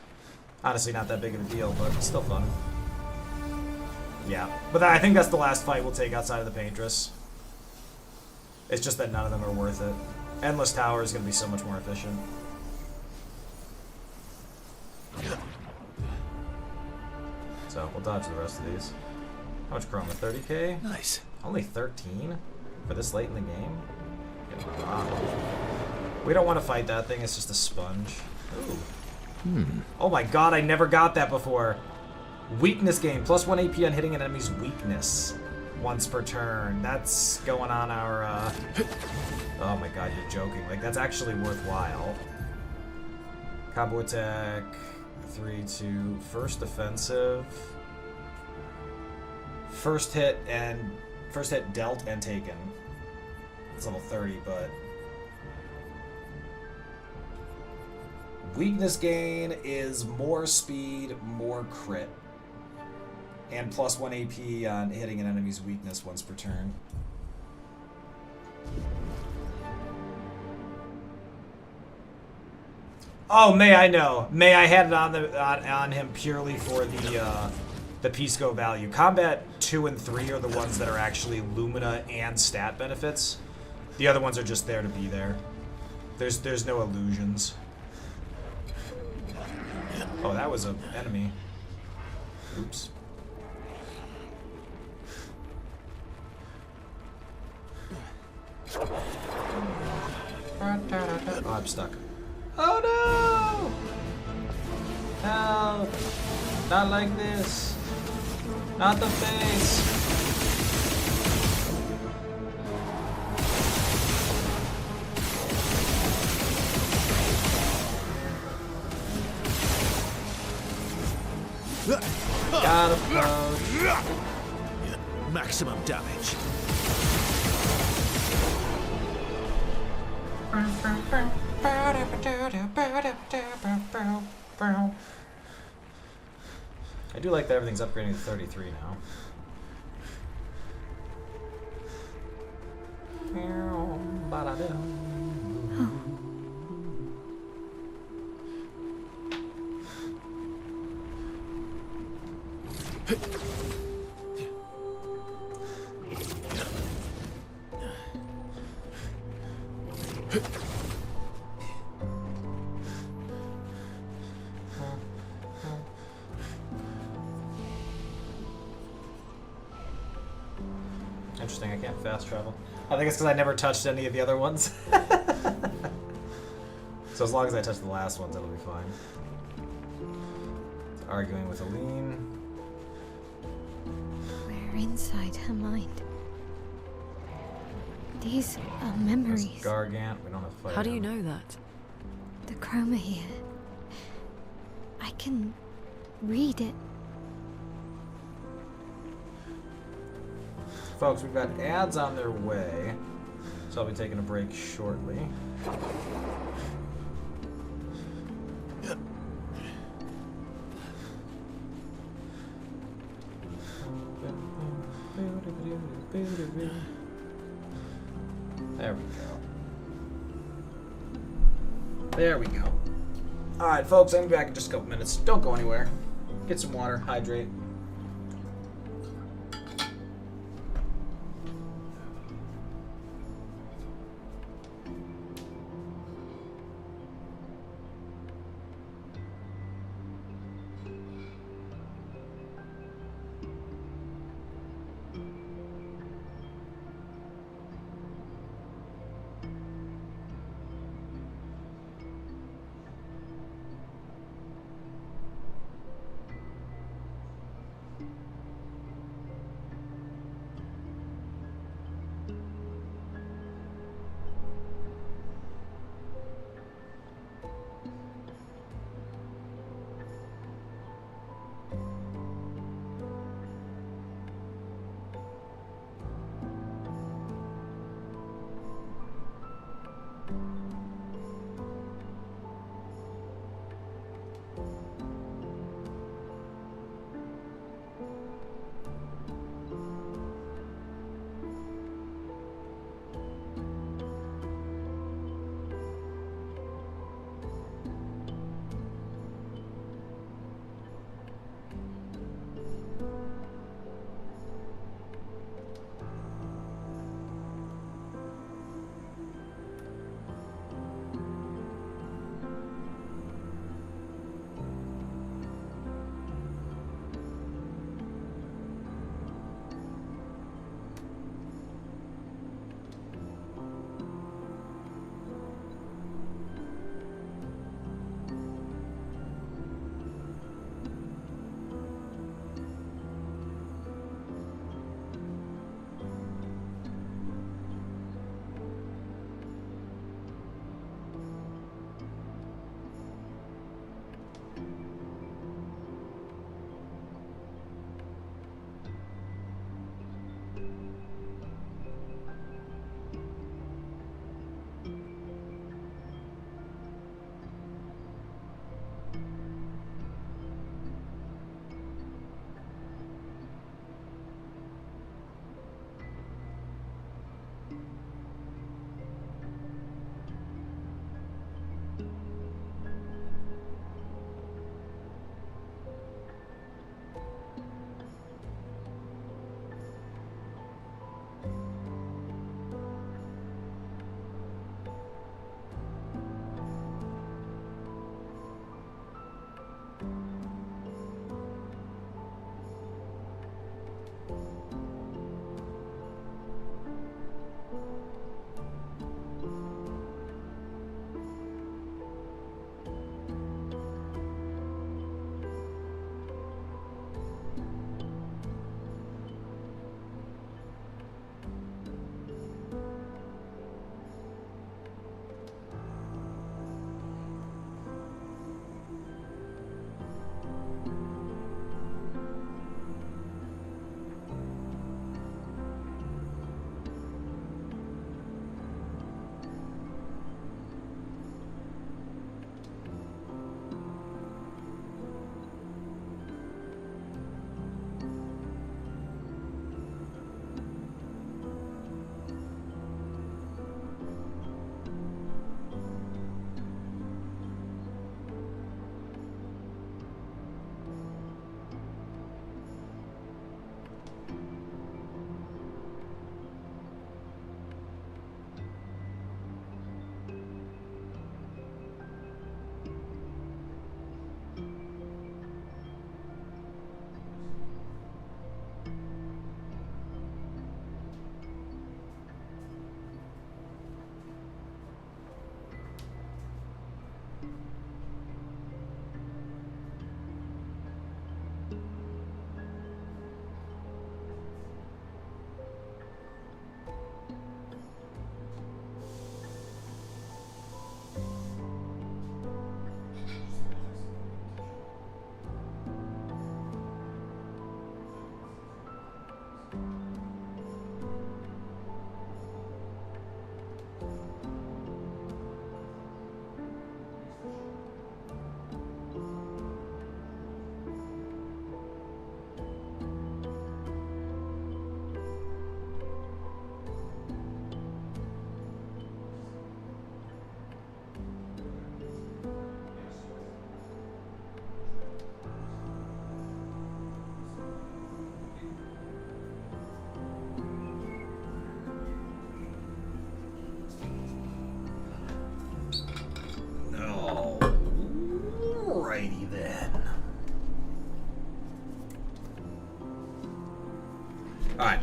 Honestly, not that big of a deal, but still fun. Yeah, but I think that's the last fight we'll take outside of the Paintress. It's just that none of them are worth it. Endless Tower is going to be so much more efficient. So, we'll dodge the rest of these. How much Chroma? 30k? Nice. Only 13? For this late in the game? Wow. We don't want to fight that thing, it's just a sponge. Ooh. Oh my god, I never got that before. Weakness gain, plus 1 AP on hitting an enemy's weakness once per turn. That's going on our, Oh my god, you're joking. Like, that's actually worthwhile. Combo attack, 3-2, first offensive. First hit dealt and taken. It's level 30, but weakness gain is more speed, more crit, and plus 1 AP on hitting an enemy's weakness once per turn. Oh, May I know. May I had it on him purely for the Pisco value. Combat 2 and 3 are the ones that are actually Lumina and stat benefits. The other ones are just there to be there. There's no illusions. Oh, that was an enemy. Oops. Oh, I'm stuck. Oh no! Help! Not like this. Not the face. Got approach. Maximum damage. I do like that everything's upgrading to 33 now. Interesting, I can't fast travel. I think it's because I never touched any of the other ones. So as long as I touch the last ones, it'll be fine. Arguing with Aline. We're inside her mind. These are memories. There's Gargant. We don't have to fight How do you him. know that? The chroma here. I can read it. Folks, we've got ads on their way, so I'll be taking a break shortly. There we go. There we go. Alright, folks, I'm back in just a couple minutes. Don't go anywhere. Get some water, hydrate.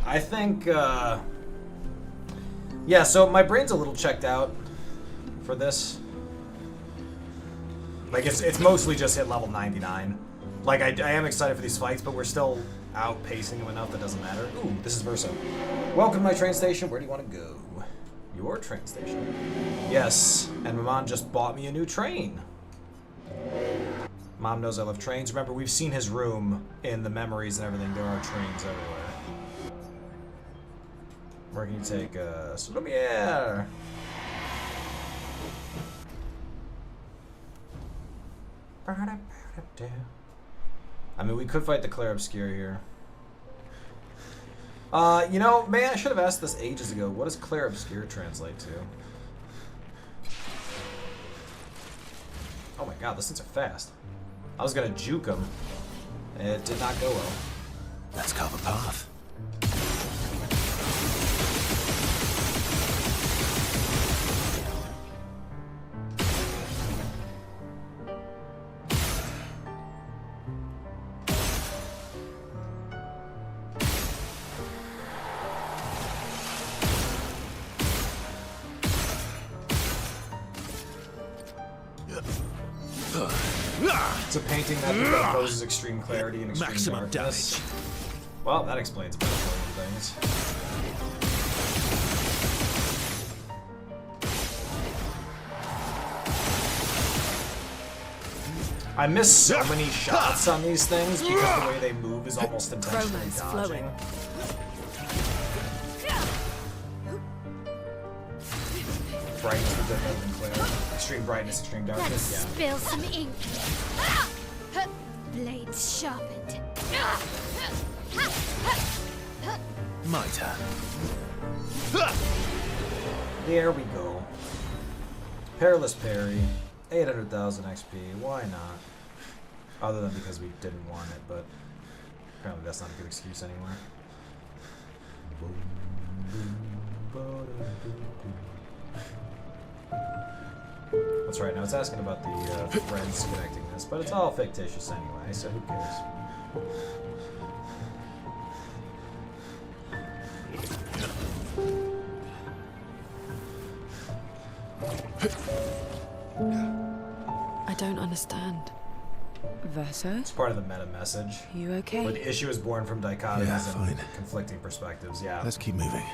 I think, yeah, so my brain's a little checked out for this. Like, it's mostly just hit level 99. Like, I am excited for these fights, but we're still outpacing them enough that doesn't matter. Ooh, this is Verso. Welcome to my train station. Where do you want to go? Your train station. Yes, and my mom just bought me a new train. Mom knows I love trains. Remember, we've seen his room in the memories and everything. There are trains everywhere. Where can you take us? Lumiere! I mean, we could fight the Clair Obscur here. You know, man, I should have asked this ages ago. What does Clair Obscur translate to? Oh my god, those things are fast. I was gonna juke him. It did not go well. Let's carve a path. It's a painting that imposes extreme clarity and extreme Maximum darkness. damage. Well, that explains a bunch of things. I miss so many shots on these things because the way they move is almost intentionally Romance dodging. flowing. Brightness is different than clear. Extreme brightness, extreme Let's darkness, yeah. spill some ink. Blades sharpened. My turn. There we go. Perilous parry. 800,000 XP. Why not? Other than because we didn't want it, but apparently that's not a good excuse anymore. That's right, now it's asking about the friends connecting this, but it's all fictitious anyway, so who cares? I don't understand. Verso? It's part of the meta message. You Where okay? the issue is born from dichotomies Yeah, and fine. conflicting perspectives, yeah. Let's keep moving.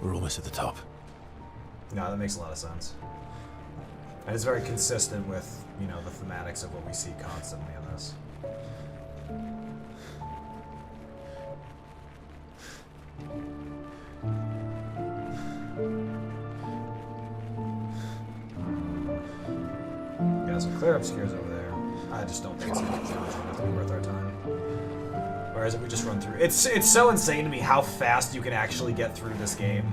We're almost at the top. No, that makes a lot of sense. And it's very consistent with, you know, the thematics of what we see constantly in this. Yeah, so Clair Obscur's over there. I just don't think it's going to be worth our time. Whereas if we just run through, it's so insane to me how fast you can actually get through this game.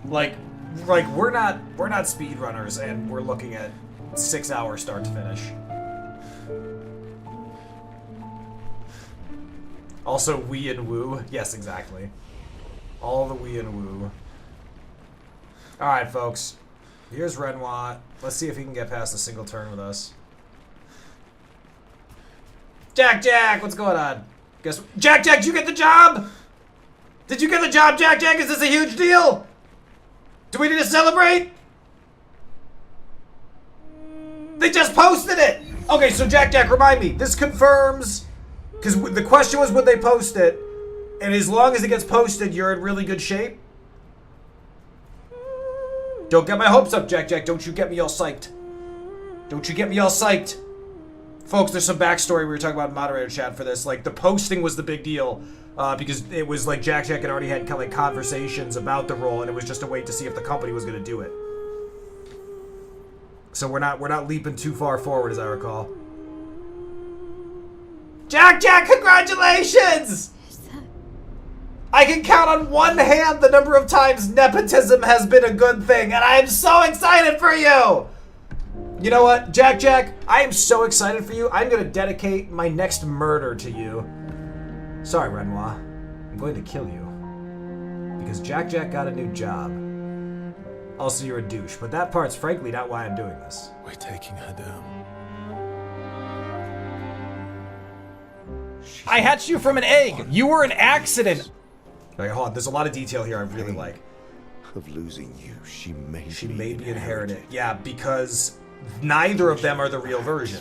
Like we're not speedrunners, and we're looking at 6 hours start to finish. Also, wee and woo. Yes, exactly. All the wee and woo. All right, folks. Here's Renoir. Let's see if he can get past a single turn with us. Jack, what's going on? Guess Jack, did you get the job? Did you get the job, Jack? Is this a huge deal? Do we need to celebrate? They just posted it! Okay, so Jack, remind me. This confirms... Because the question was, would they post it? And as long as it gets posted, you're in really good shape? Don't get my hopes up, Jack. Don't you get me all psyched. Don't you get me all psyched. Folks, there's some backstory we were talking about in moderator chat for this. Like, the posting was the big deal. Because it was like Jack had already had kind of like conversations about the role, and it was just a wait to see if the company was going to do it. So we're not leaping too far forward, as I recall. Jack, congratulations! I can count on one hand the number of times nepotism has been a good thing, and I am so excited for you! You know what, Jack, I am so excited for you. I'm going to dedicate my next murder to you. Sorry, Renoir. I'm going to kill you. Because Jack got a new job. Also, you're a douche, but that part's frankly not why I'm doing this. We're taking her down. I hatched you from an egg. You were an accident. Like, hold on, there's a lot of detail here I really like. Of losing you, she may be inherited. Yeah, because neither of them are the real version.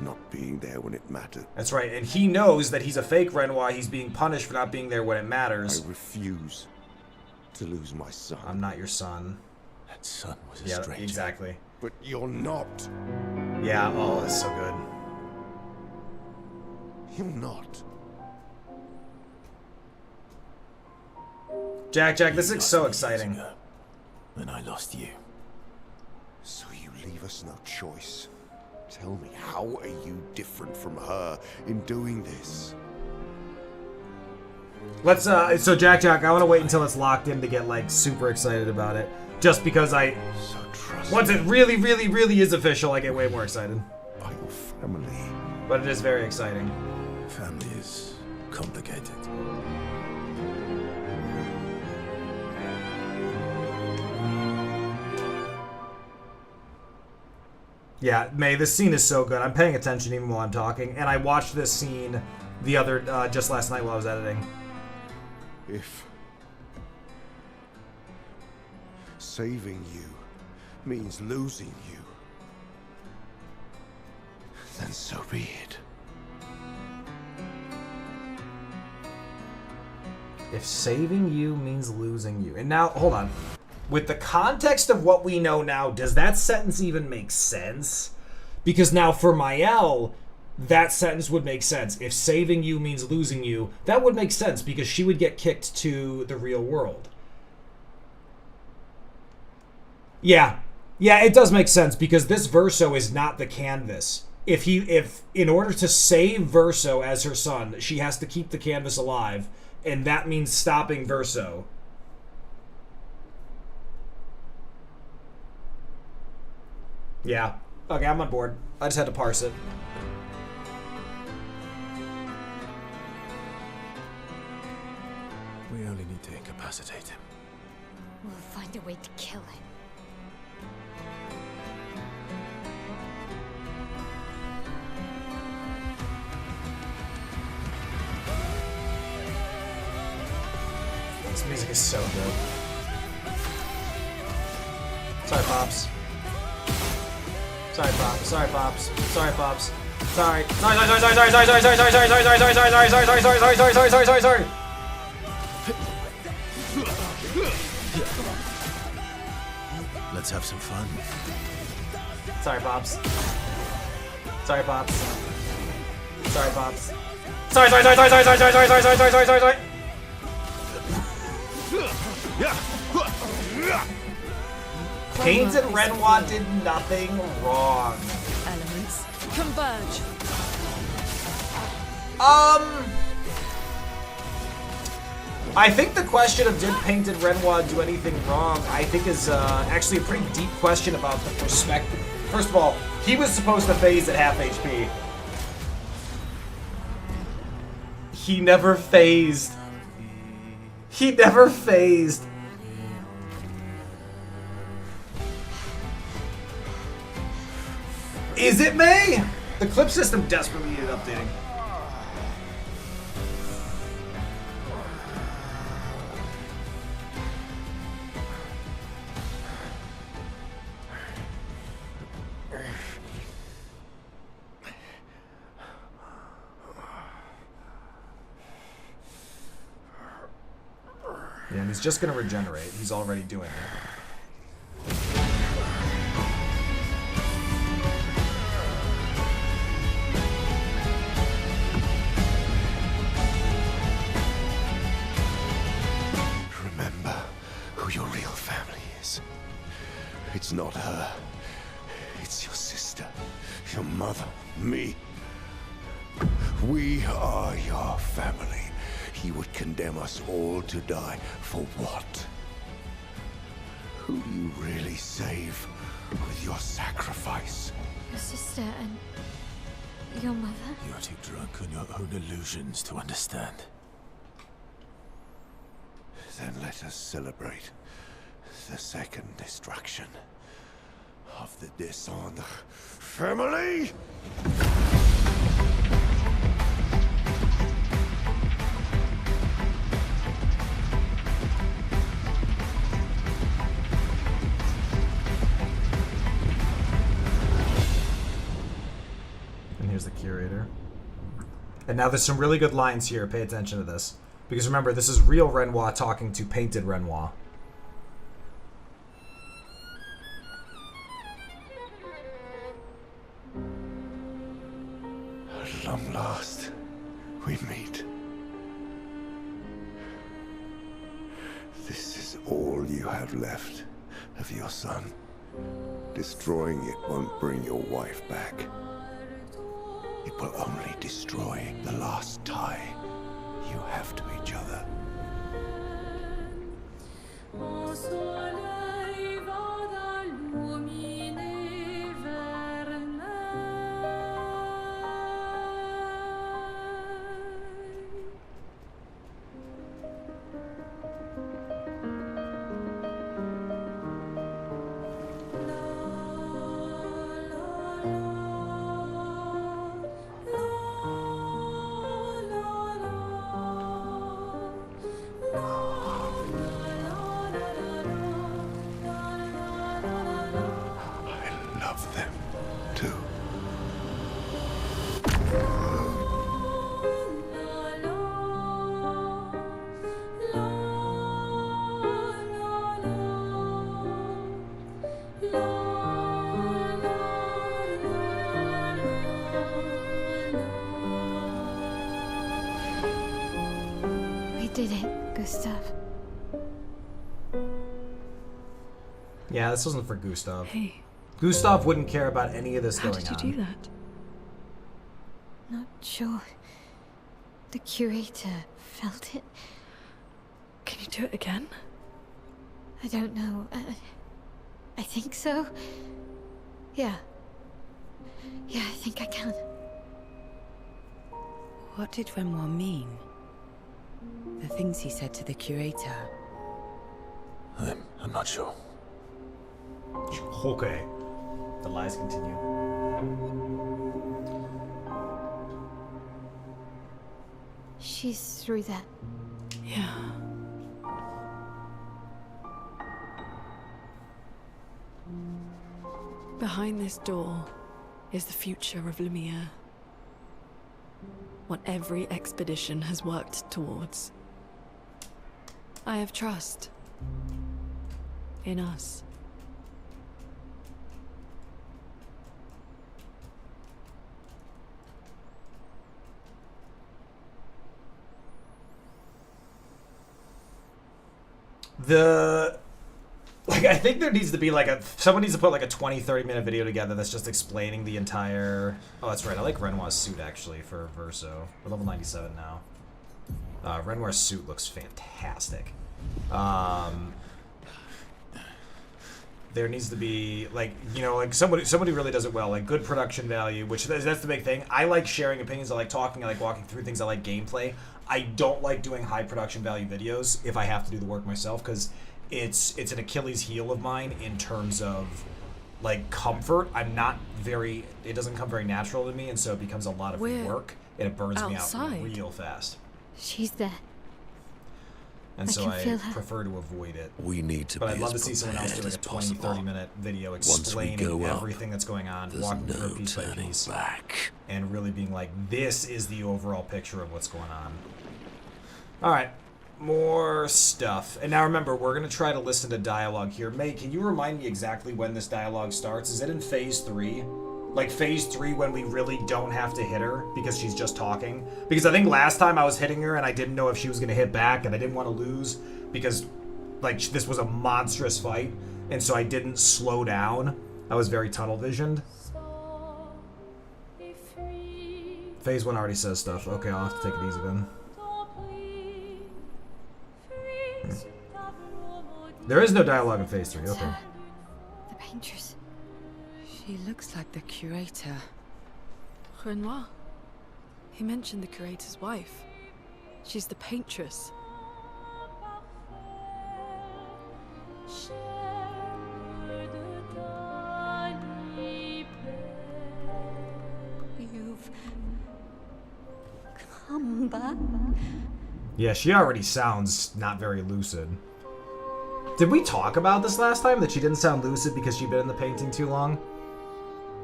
Not being there when it mattered. That's right, and he knows that he's a fake Renoir. He's being punished for not being there when it matters. I refuse to lose my son. I'm not your son. That son was a Yeah, stranger. exactly. But you're not. Yeah, oh, that's so good. You're not. Jack, this is so exciting. Then I lost you. So you leave us no choice. Tell me, how are you different from her in doing this? Let's, so Jack, I want to wait until it's locked in to get, like, super excited about it. Just because So trust once it really, really, really is official, I get way more excited. by your family. But it is very exciting. Family is complicated. Yeah, May, this scene is so good. I'm paying attention even while I'm talking, and I watched this scene the other, just last night while I was editing. If saving you means losing you, then so be it. If saving you means losing you. And now, hold on. With the context of what we know now, does that sentence even make sense? Because now for Mael, that sentence would make sense. If saving you means losing you, that would make sense because she would get kicked to the real world. Yeah, it does make sense because this Verso is not the canvas. If in order to save Verso as her son, she has to keep the canvas alive, and that means stopping Verso. Yeah. Okay, I'm on board. I just had to parse it. We only need to incapacitate him. We'll find a way to kill him. This music is so good. Sorry, Pops. Sorry, Pops. Sorry, Pops. Sorry, Pops. Sorry. Sorry. Let's have some fun. Sorry, Pops. Sorry, Pops. Sorry, Pops. Sorry. Painted Renoir did nothing wrong. Elements converge. I think the question of did Painted Renoir do anything wrong, I think is actually a pretty deep question about the perspective. First of all, he was supposed to phase at half HP. He never phased. He never phased. Is it May? The clip system desperately needed updating. Yeah, and he's just gonna regenerate. He's already doing it. Remember who your real family is. It's not her. It's your sister, your mother, me. We are your family. He would condemn us all to die for what? Who do you really save with your sacrifice? Your sister and your mother? You're too drunk on your own illusions to understand. Then let us celebrate the second destruction of the Descendre family! here's the curator. And now there's some really good lines here. Pay attention to this. Because remember, this is real Renoir talking to painted Renoir. At long last, we meet. This is all you have left of your son. Destroying it won't bring your wife back. It will only destroy the last tie you have to each other. Did it, Gustav? Yeah, this wasn't for Gustav. Hey. Gustav wouldn't care about any of this How going on. did you do that? Not sure. The curator felt it. Can you do it again? I don't know. I think so. Yeah. Yeah, I think I can. What did Renoir mean? The things he said to the curator. I'm not sure. Okay. The lies continue. She's through that. Yeah. Behind this door is the future of Lumiere. What every expedition has worked towards. I have trust in us. I think there needs to be someone needs to put like a 20-30 minute video together that's just explaining the entire. Oh, that's right. I like Renoir's suit actually for Verso. We're level 97 now. Renoir's suit looks fantastic. There needs to be somebody really does it well, like good production value, which that's the big thing. I like sharing opinions. I like talking. I like walking through things. I like gameplay. I don't like doing high production value videos if I have to do the work myself because it's an Achilles heel of mine in terms of like comfort. It doesn't come very natural to me, and so it becomes a lot of work and it burns me out real fast. She's there. And so I prefer to avoid it. We need to But be I'd love to as see someone else do like a prepared 20-30 minute video explaining everything that's going on, walking through it piece by piece, and really being like, this is the overall picture of what's going on. Alright, more stuff. And now remember, we're going to try to listen to dialogue here. May, can you remind me exactly when this dialogue starts? Is it in Phase 3? Like Phase 3 when we really don't have to hit her because she's just talking? Because I think last time I was hitting her and I didn't know if she was going to hit back and I didn't want to lose because like this was a monstrous fight and so I didn't slow down. I was very tunnel visioned. Phase 1 already says stuff. Okay, I'll have to take it easy then. There is no dialogue in Phase 3, okay. The paintress. She looks like the curator. Renoir. He mentioned the curator's wife. She's the paintress. You've come back? Yeah, she already sounds not very lucid. Did we talk about this last time, that she didn't sound lucid because she'd been in the painting too long?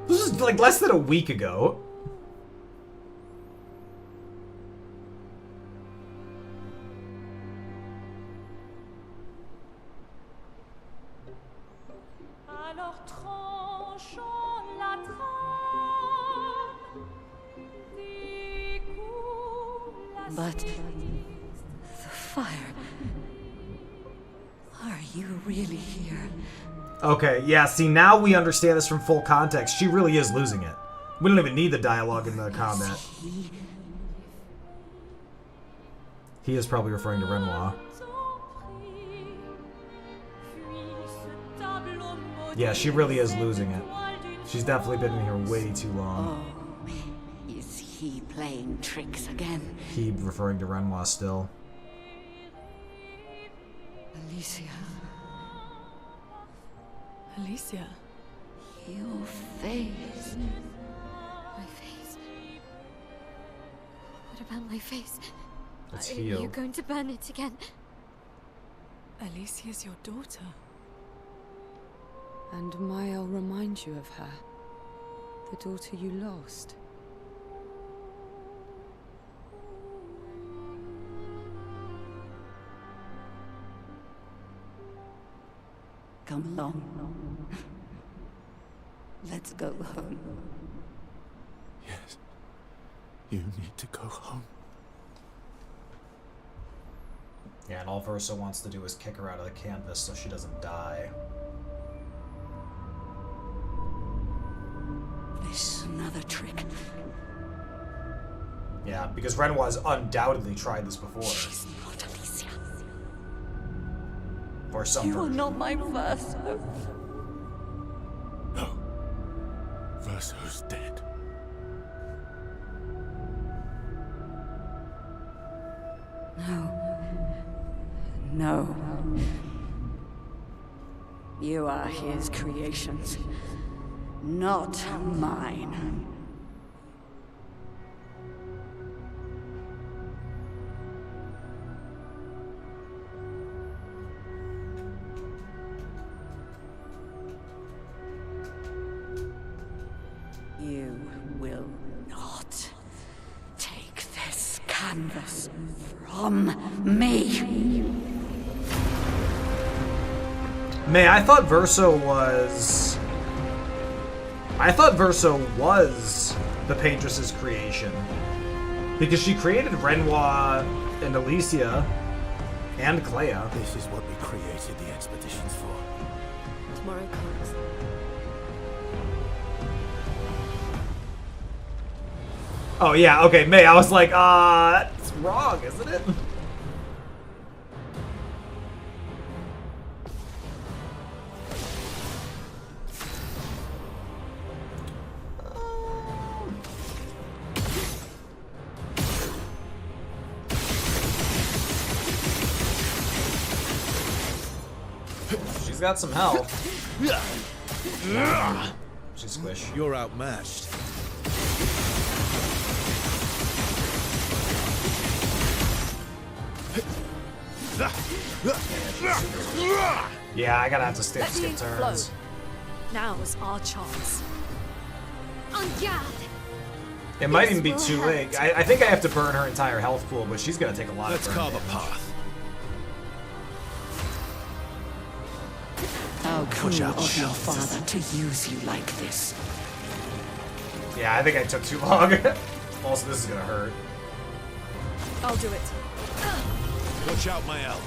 This was like less than a week ago. But the fire. Are you really here? Okay, yeah, see, now we understand this from full context. She really is losing it. We don't even need the dialogue in the combat. He is probably referring to Renoir. Yeah, she really is losing it. She's definitely been in here way too long. Oh, is he playing tricks again? He referring to Renoir still. Alicia. Alicia. Your face. My face. What about my face? It's Are healed. you going to burn it again? Alicia's your daughter. And Mael reminds you of her. The daughter you lost. Come along. Let's go home. Yes. You need to go home. Yeah, and all Verso wants to do is kick her out of the canvas so she doesn't die. This another trick. Yeah, because Renoir's undoubtedly tried this before. She's not Alicia. Or some You are version. not my Verso. No. Verso's dead. No. No. You are his creations, not mine. You will not take this canvas from me. May, I thought Verso was the Paintress's creation. Because she created Renoir and Alicia and Clair. This is what we created the expeditions for. Tomorrow comes. Oh yeah, okay, May, I was like, it's wrong, isn't it? She's got some health. She's squish. You're outmatched. Yeah, I gotta have to skip Let the ink flow. turns. Now's our chance. En garde! It might This even be will too hurt. late. I think I have to burn her entire health pool, but she's gonna take a lot Let's of burn carve a damage. path. How cruel out, of your Shell. father to use you like this. Yeah, I think I took too long. Also, this is gonna hurt. I'll do it. Watch out, Mael.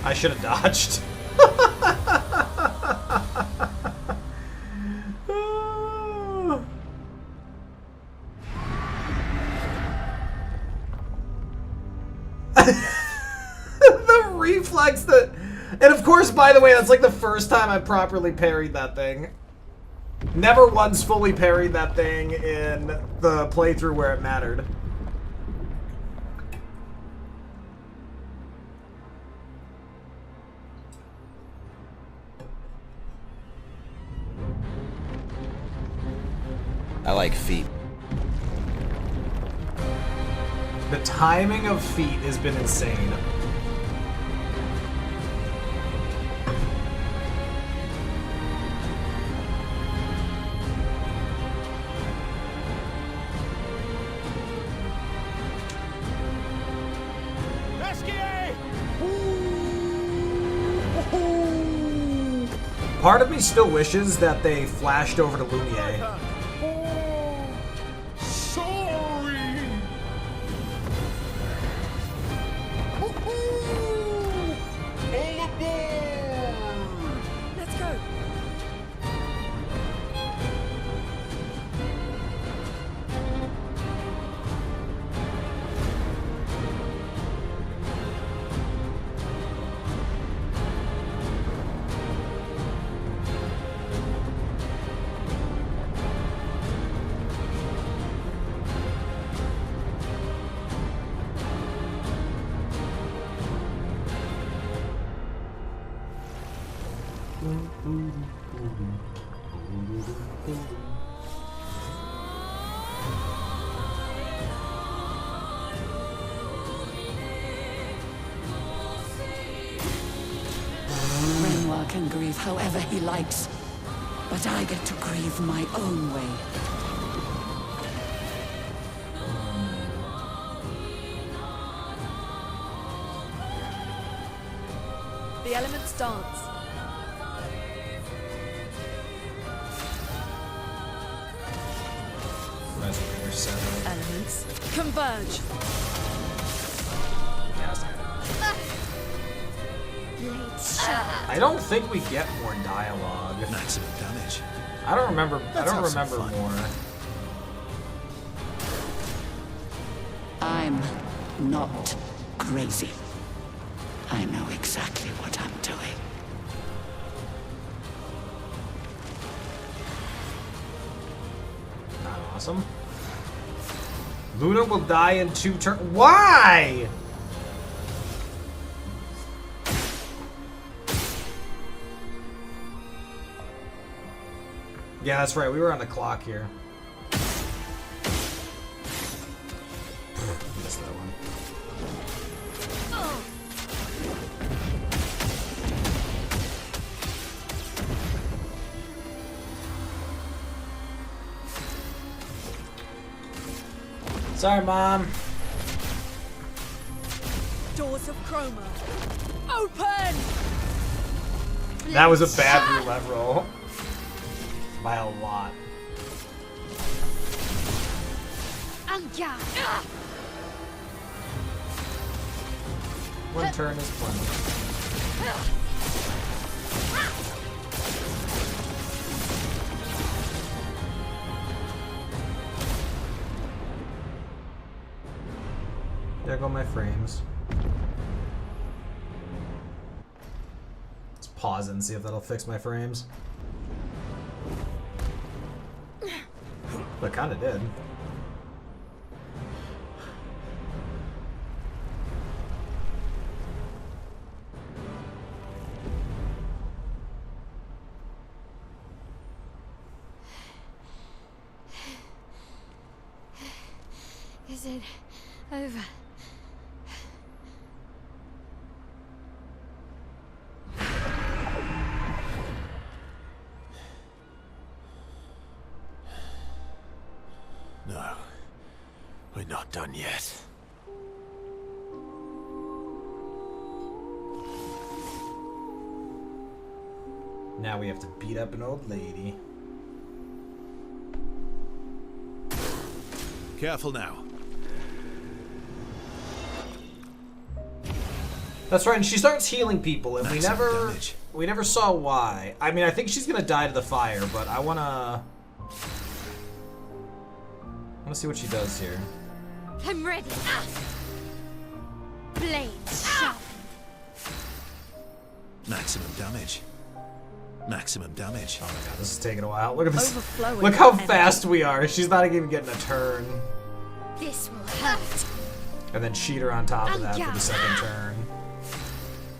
I should have dodged. The reflex that... And of course, by the way, that's like the first time I properly parried that thing. Never once fully parried that thing in the playthrough where it mattered. I like feet. The timing of feet has been insane. Part of me still wishes that they flashed over to Lumiere. Renoir can grieve however he likes, but I get to grieve my own way. The elements dance. Elements converge. I don't think we get more dialogue. Maximum damage. I don't remember. Let's I don't have some remember fun. more. I'm not crazy. I know exactly what I'm doing. Not awesome. Luna will die in 2 turns. Why? Yeah, that's right. We were on the clock here. Missed that one. Sorry, Mom. Doors of Chroma. Open! That was a bad roulette roll. By a lot. One turn is plenty. There go my frames. Let's pause it and see if that'll fix my frames. But it kinda did. Is it over? No, we're not done yet. Now we have to beat up an old lady. Careful now. That's right, and she starts healing people, and Maximum we damage. never saw why. I mean, I think she's gonna die to the fire, but I wanna see what she does here. I'm ready. Blades sharp. Maximum damage. Maximum damage. Oh my god, this is taking a while. Look at this. Overflowing Look how energy. fast we are. She's not even getting a turn. This will hurt. And then cheat her on top of that for the second turn.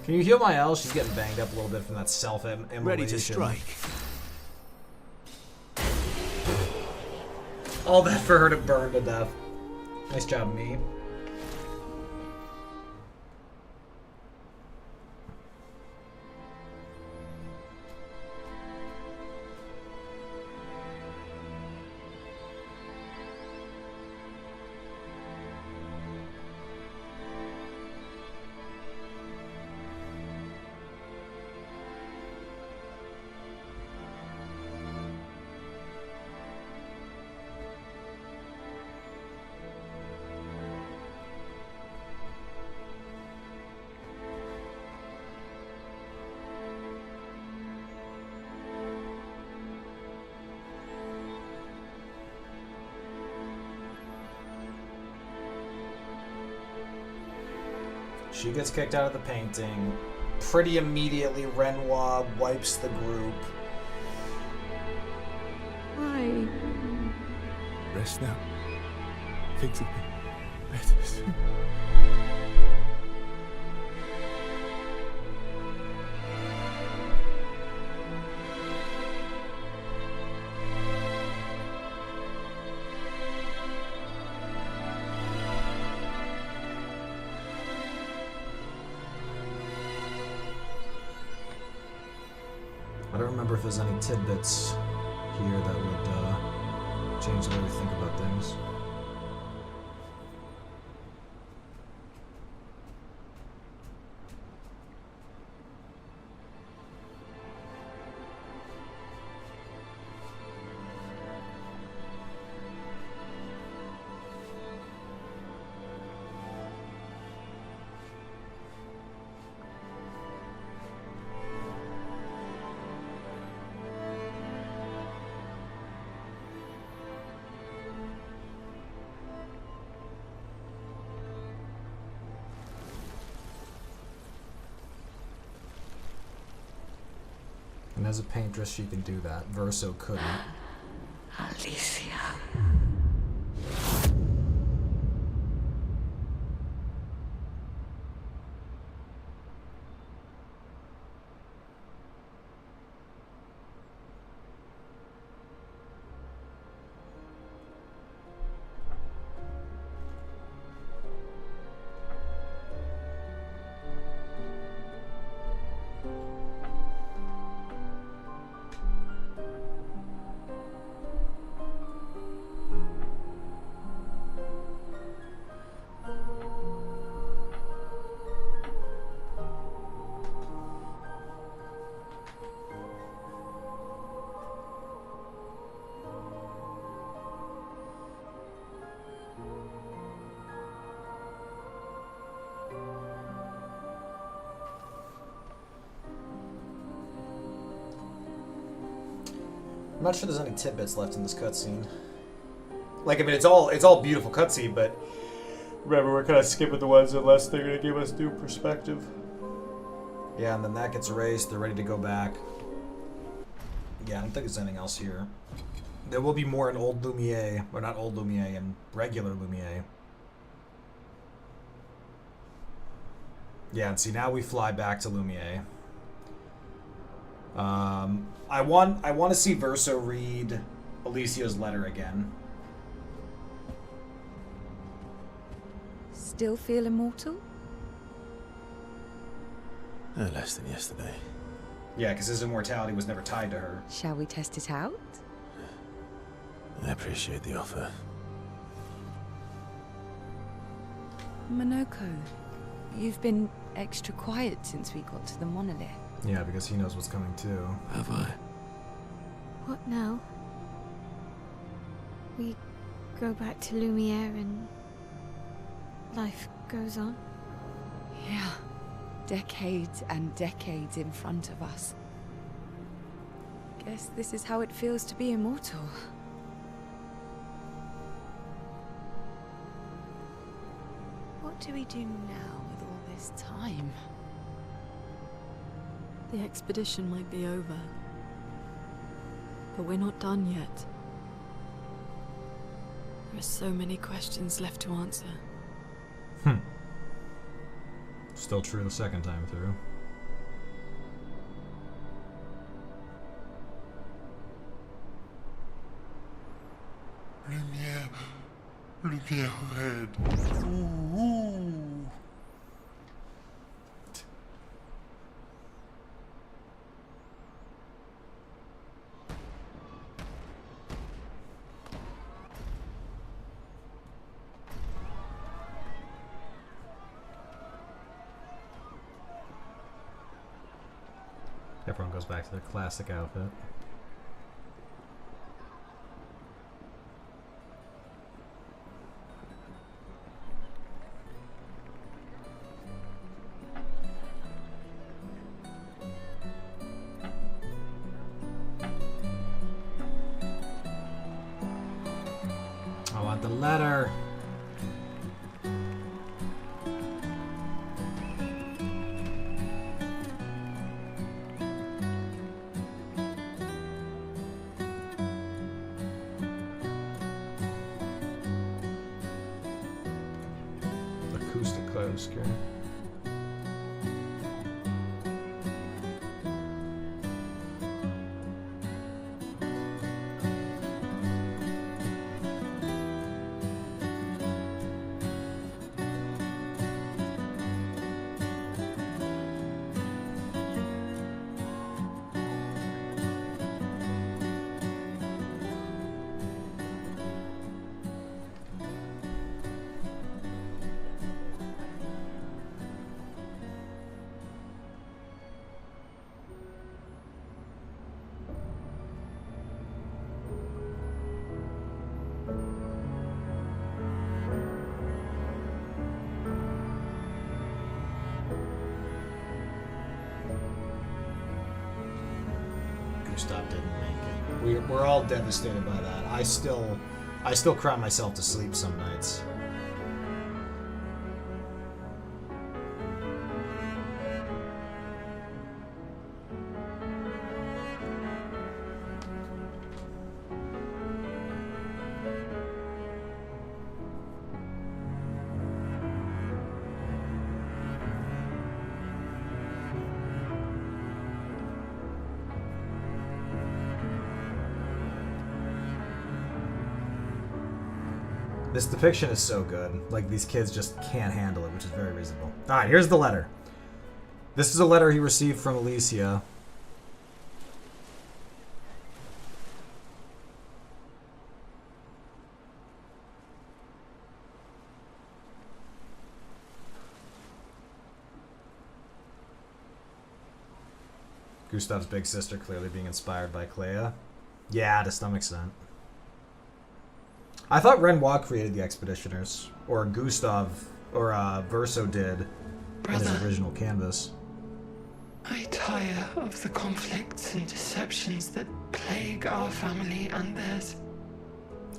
Can you heal my L? She's getting banged up a little bit from that self-immolation. Ready to strike. All that for her to burn to death. Nice job, me. She gets kicked out of the painting. Pretty immediately, Renoir wipes the group. Why? Rest now. Things will be better soon. don't remember if there's any tidbits here that would change the way we think about things. And as a paintress, she can do that. Verso couldn't. Alicia. I'm not sure there's any tidbits left in this cutscene. Like, I mean, it's all beautiful cutscene, but remember, we're kind of skipping the ones unless they're gonna give us new perspective. Yeah, and then that gets erased. They're ready to go back. Yeah, I don't think there's anything else here. There will be more in Old Lumiere, or not Old Lumiere, in regular Lumiere. Yeah, and see, now we fly back to Lumiere. I want to see Verso read Alicia's letter again. Still feel immortal? No less than yesterday. Yeah, because his immortality was never tied to her. Shall we test it out? I appreciate the offer. Monoko, you've been extra quiet since we got to the monolith. Yeah, because he knows what's coming too. Have I? What now? We go back to Lumiere and life goes on? Yeah. Decades and decades in front of us. Guess this is how it feels to be immortal. What do we do now with all this time? The expedition might be over, but we're not done yet. There are so many questions left to answer. Still true the second time through. Lumiere red. Ooh. Everyone goes back to their classic outfit. I want the letter. Clair Obscur. didn't make it. We're all devastated by that. I still cry myself to sleep some nights. This depiction is so good. Like, these kids just can't handle it, which is very reasonable. Alright, here's the letter. This is a letter he received from Alicia. Gustav's big sister clearly being inspired by Clea. Yeah, to some extent. I thought Renoir created the Expeditioners, or Gustav, or Verso did in his original canvas. I tire of the conflicts and deceptions that plague our family and theirs.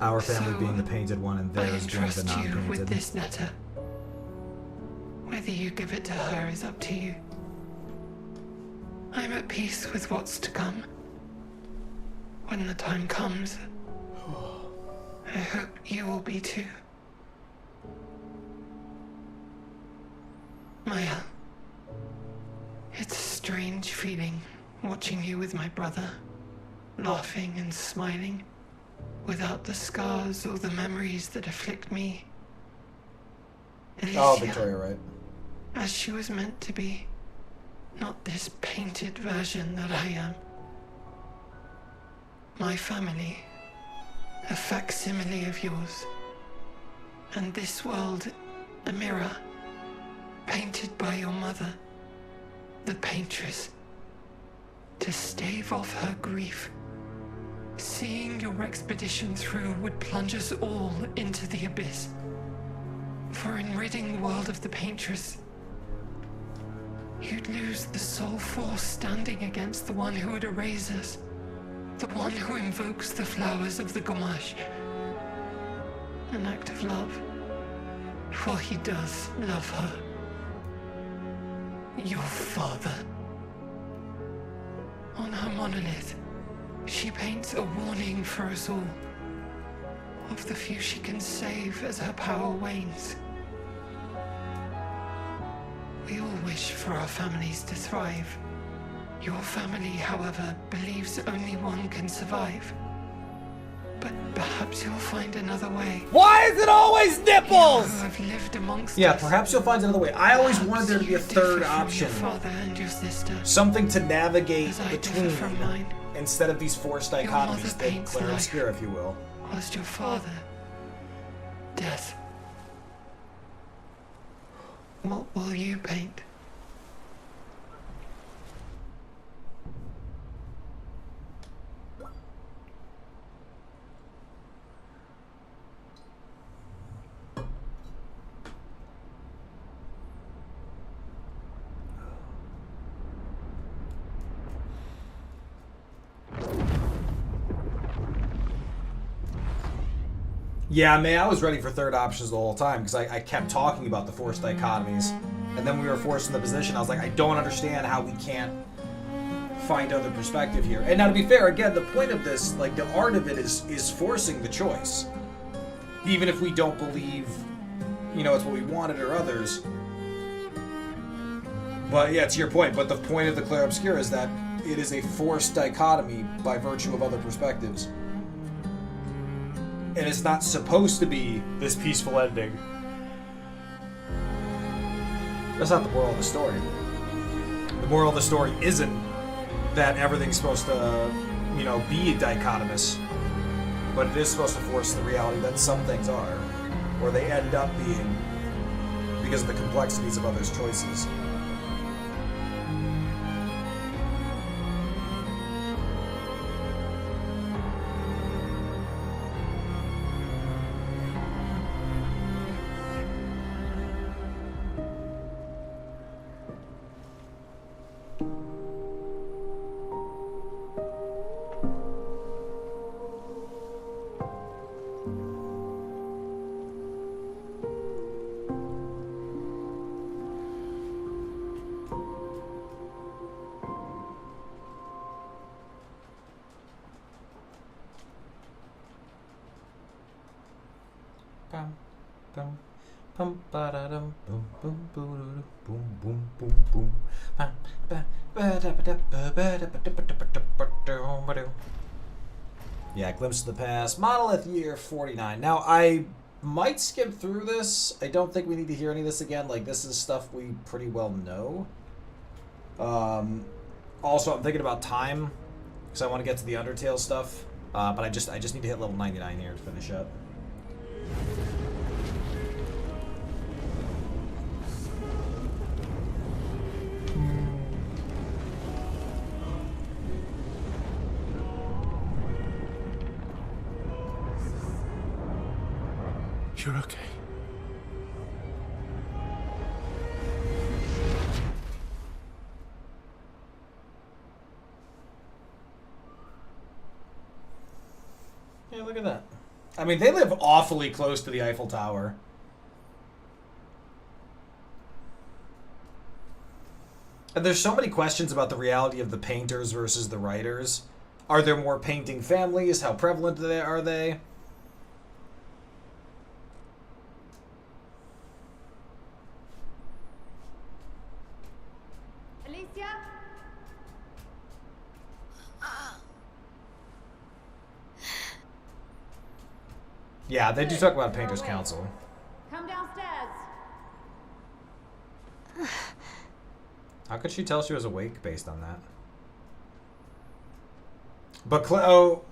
Our family being the painted one and theirs being the I entrust you with non-painted. this letter. Whether you give it to her is up to you. I'm at peace with what's to come. When the time comes, I hope you will be too. Maya, it's a strange feeling watching you with my brother, laughing and smiling, without the scars or the memories that afflict me. Alicia, Oh, Victoria, right. as she was meant to be, not this painted version that I am. My family, a facsimile of yours, and this world, a mirror, painted by your mother, the paintress, to stave off her grief. Seeing your expedition through would plunge us all into the abyss. For in ridding the world of the paintress, you'd lose the sole force standing against the one who would erase us. The one who invokes the flowers of the Gamache. An act of love. For he does love her. Your father. On her monolith, she paints a warning for us all. Of the few she can save as her power wanes. We all wish for our families to thrive. Your family, however, believes only one can survive. But perhaps you'll find another way. Why is it always nipples? You have lived amongst Yeah, us. perhaps you'll find another way. I always wanted there to be a third option. Your father and your sister. Something to navigate As I differ between from mine. instead of these forced Your mother dichotomies that paints Clair life. Obscur, if you will. Whilst your father, death. What will you paint? Yeah, man, I was ready for third options the whole time because I kept talking about the forced dichotomies. And then we were forced in the position. I was like, I don't understand how we can't find other perspective here. And now, to be fair, again, the point of this, like, the art of it is forcing the choice. Even if we don't believe, you know, it's what we wanted or others. But, yeah, to your point. But the point of the Clair Obscur is that it is a forced dichotomy by virtue of other perspectives. And it's not supposed to be this peaceful ending. That's not the moral of the story. The moral of the story isn't that everything's supposed to, you know, be dichotomous. But it is supposed to force the reality that some things are. Or they end up being because of the complexities of others' choices. Bum, bum, bum, ba-da-dum, boom, boom, boom, boom, boom, boom, boom. Bum, ba, ba-da-ba-da-ba-ba-da-ba-da-ba-da-ba-da-ba-da. Yeah, Glimpse of the Past. Monolith year 49. Now, I might skip through this. I don't think we need to hear any of this again. Like, this is stuff we pretty well know. Also, I'm thinking about time, because I want to get to the Undertale stuff. But I just need to hit level 99 here to finish up. You're okay. Yeah, look at that. I mean, they live awfully close to the Eiffel Tower. And there's so many questions about the reality of the painters versus the writers. Are there more painting families? How prevalent are they? Alicia? Yeah, they do talk about Painters Council. Come downstairs. How could she tell she was awake based on that? But oh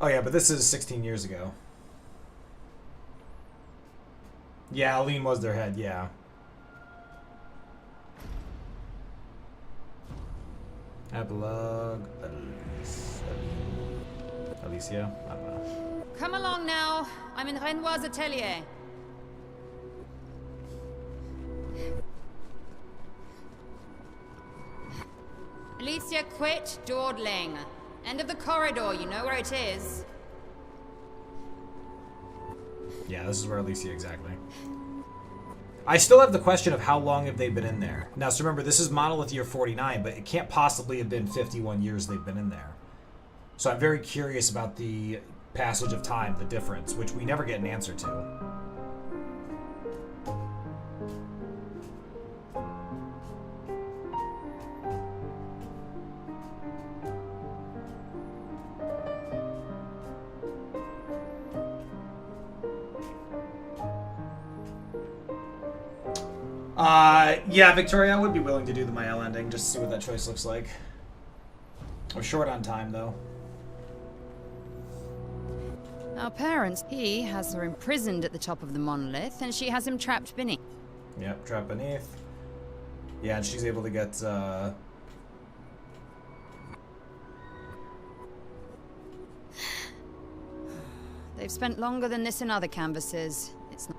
yeah, but this is 16 years ago. Yeah, Aline was their head, yeah. Epilogue. Alicia? I don't know. Come along now. I'm in Renoir's atelier. Alicia, quit dawdling. End of the corridor, you know where it is. Yeah, this is where Alicia exactly. I still have the question of how long have they been in there. Now, so remember, this is Monolith year 49, but it can't possibly have been 51 years they've been in there. So I'm very curious about the passage of time, the difference, which we never get an answer to. Yeah, Victoria, I would be willing to do the Mael ending, just to see what that choice looks like. We're short on time, though. Our parents, he has her imprisoned at the top of the monolith, and she has him trapped beneath. Yep, trapped beneath. Yeah, and she's able to get, They've spent longer than this in other canvases. It's not...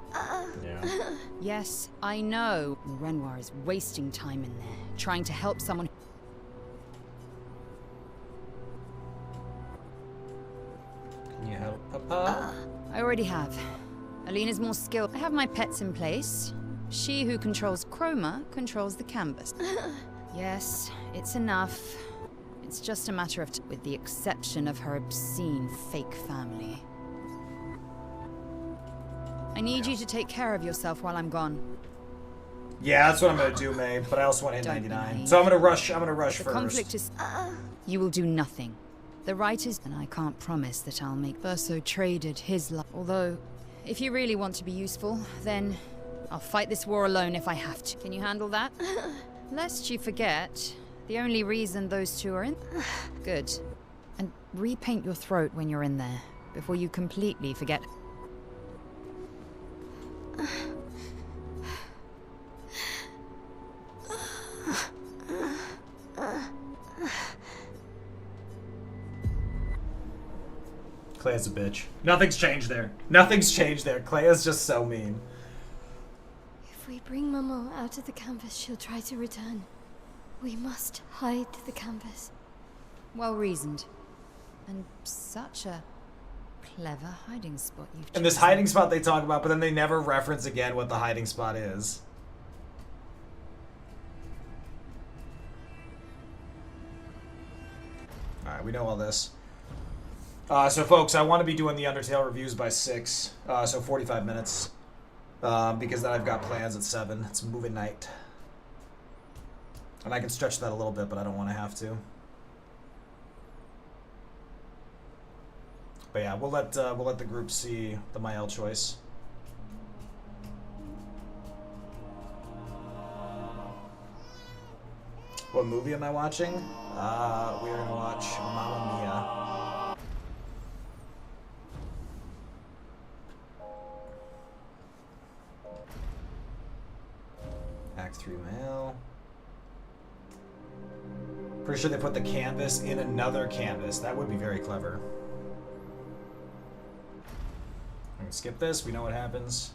Yeah. Yes, I know. Renoir is wasting time in there, trying to help someone... Can you help, Papa? I already have. Aline is more skilled. I have my pets in place. She who controls Chroma controls the canvas. Yes, it's enough. It's just a matter of... with the exception of her obscene fake family. I need you to take care of yourself while I'm gone. Yeah, that's what I'm gonna do, May. But I also want to hit 99, so I'm gonna rush. I'm gonna rush the first. Conflict is. You will do nothing. The writers and I can't promise that I'll make. Verso traded his life. Although, if you really want to be useful, then I'll fight this war alone if I have to. Can you handle that? Lest you forget, the only reason those two are in. Good. And repaint your throat when you're in there before you completely forget. Claire's a bitch. Nothing's changed there. Nothing's changed there. Claire's just so mean. If we bring Maman out of the canvas, she'll try to return. We must hide the canvas. Well reasoned. And such a clever hiding spot you've chosen. And this hiding spot they talk about, but then they never reference again what the hiding spot is. Alright, we know all this. So folks, I want to be doing the Undertale reviews by 6, so 45 minutes, because then I've got plans at 7. It's movie night, and I can stretch that a little bit, but I don't want to have to. But yeah, we'll let the group see the Mael choice. What movie am I watching? We are gonna watch Mamma Mia. Act 3 Mael. Pretty sure they put the canvas in another canvas. That would be very clever. I'm gonna skip this. We know what happens.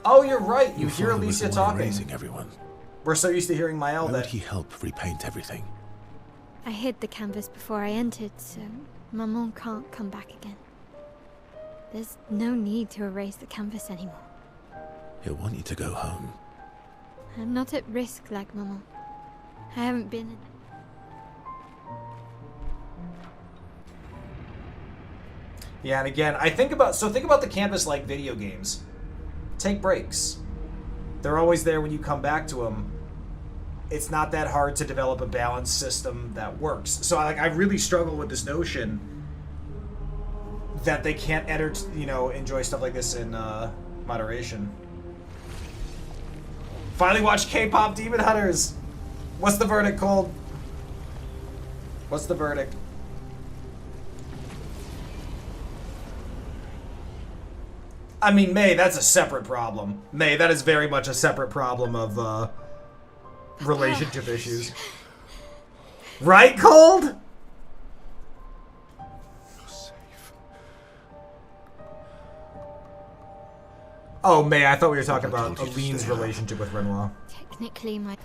Oh, you're right. You hear Alicia talking. Raising everyone. We're so used to hearing Mael Why that would he help repaint everything? I hid the canvas before I entered, so Maman can't come back again. There's no need to erase the canvas anymore. He'll want you to go home. I'm not at risk like Maman. I haven't been in... Yeah, and again, think about the canvas like video games. Take breaks. They're always there when you come back to them. It's not that hard to develop a balanced system that works. So I really struggle with this notion that they can't enjoy stuff like this in moderation. Finally watched K-pop Demon Hunters. What's the verdict, Cold? What's the verdict? I mean, May, that's a separate problem. May, that is very much a separate problem of relationship issues. Right, Cold? You're safe. Oh, May, I thought we were talking about Aline's relationship with Renoir. Technically, my...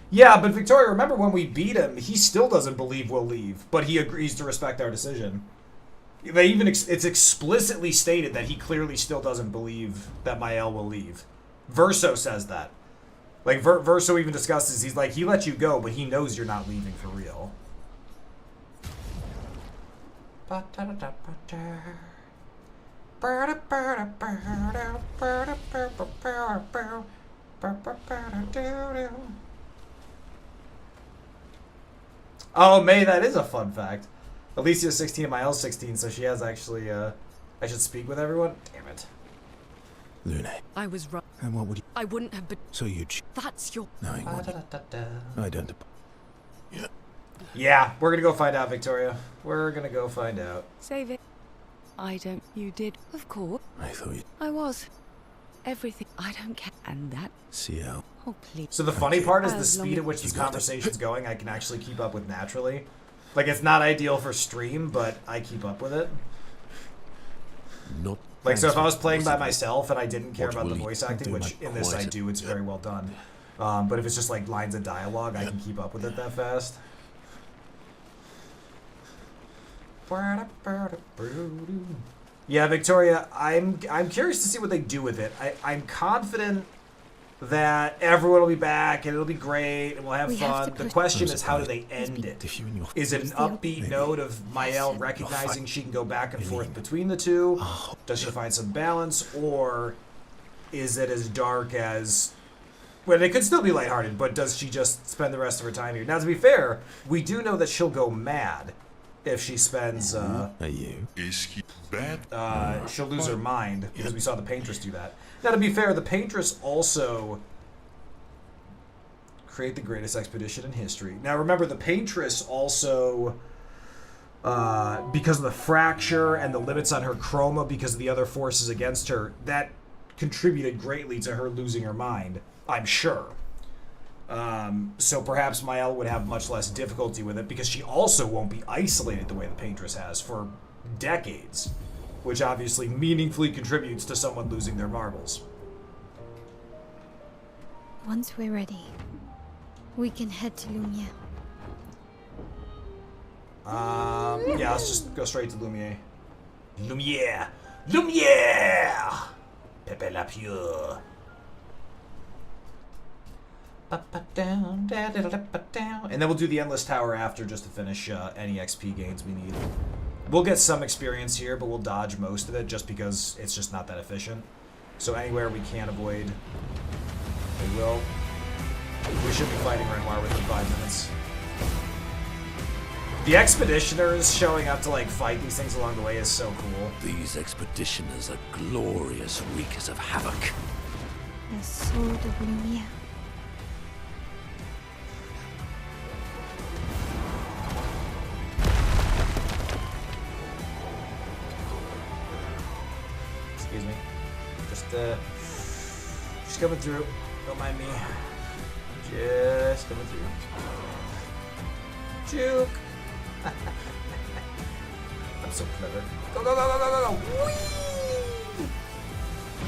Yeah, but Victoria, remember when we beat him, he still doesn't believe we'll leave, but he agrees to respect our decision. They even it's explicitly stated that he clearly still doesn't believe that Mael will leave. Verso says that. Like Verso even discusses, he's like, he let you go, but he knows you're not leaving for real. Oh, May, that is a fun fact. Alicia's 16 and Mael's 16, so she has actually, I should speak with everyone? Damn it. Lune. I was right. And what would you... I wouldn't have been. So you'd... That's your. Knowing what you... I don't... Yeah. Yeah, we're gonna go find out, Victoria. We're gonna go find out. Save it. I don't. You did. Of course. I thought you... I was. Everything. I don't care. And that. CL. Oh, please. So the funny part is the As long speed as at which this you got it. conversation's going, I can actually keep up with naturally. Like, it's not ideal for stream, but I keep up with it. Not... Like, so if I was playing by myself and I didn't care What about the will you voice acting, do, which like, in this I quite- do, it's very well done. But if it's just like lines of dialogue, I can keep up with it that fast. Yeah, Victoria, I'm curious to see what they do with it. I'm confident that everyone will be back and it'll be great and we'll have fun. The question is, how do they end it? Is it an upbeat note of Mael recognizing she can go back and forth between the two? Does she find some balance? Or is it as dark as... Well, it could still be lighthearted, but does she just spend the rest of her time here? Now, to be fair, we do know that she'll go mad if she spends... Are you? Is he bad? She'll lose her mind, because we saw the Paintress do that. Now, to be fair, the Paintress also create the greatest expedition in history. Now, remember, the Paintress also, because of the fracture and the limits on her chroma because of the other forces against her, that contributed greatly to her losing her mind, I'm sure. So perhaps Mael would have much less difficulty with it because she also won't be isolated the way the Paintress has for decades, which obviously meaningfully contributes to someone losing their marbles. Once we're ready, we can head to Lumiere. Yeah, let's just go straight to Lumiere. Lumiere! Lumiere! Pepe La Pure. And then we'll do the Endless Tower after just to finish any XP gains we need. We'll get some experience here, but we'll dodge most of it just because it's just not that efficient. So anywhere we can avoid, we will. We should be fighting Renoir within 5 minutes. The Expeditioners showing up to like fight these things along the way is so cool. These Expeditioners are glorious wreakers of havoc. The Sword of Lumiere. Excuse me. Just coming through. Don't mind me. Just coming through. Juke. I'm so clever. Go, go, go, go, go, go, go.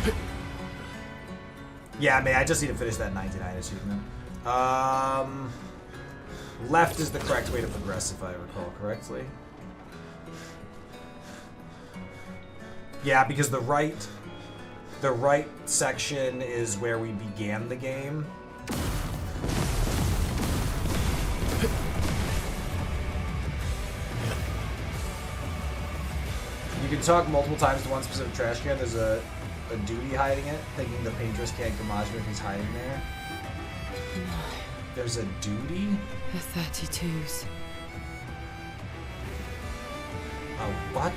Whee! Yeah, man, I just need to finish that 99 achievement. Left is the correct way to progress, if I recall correctly. Yeah, because the right section is where we began the game. You can talk multiple times to one specific trash can. There's a duty hiding it, thinking the paintress can't gamage if he's hiding there. There's a duty? The 32s. A what?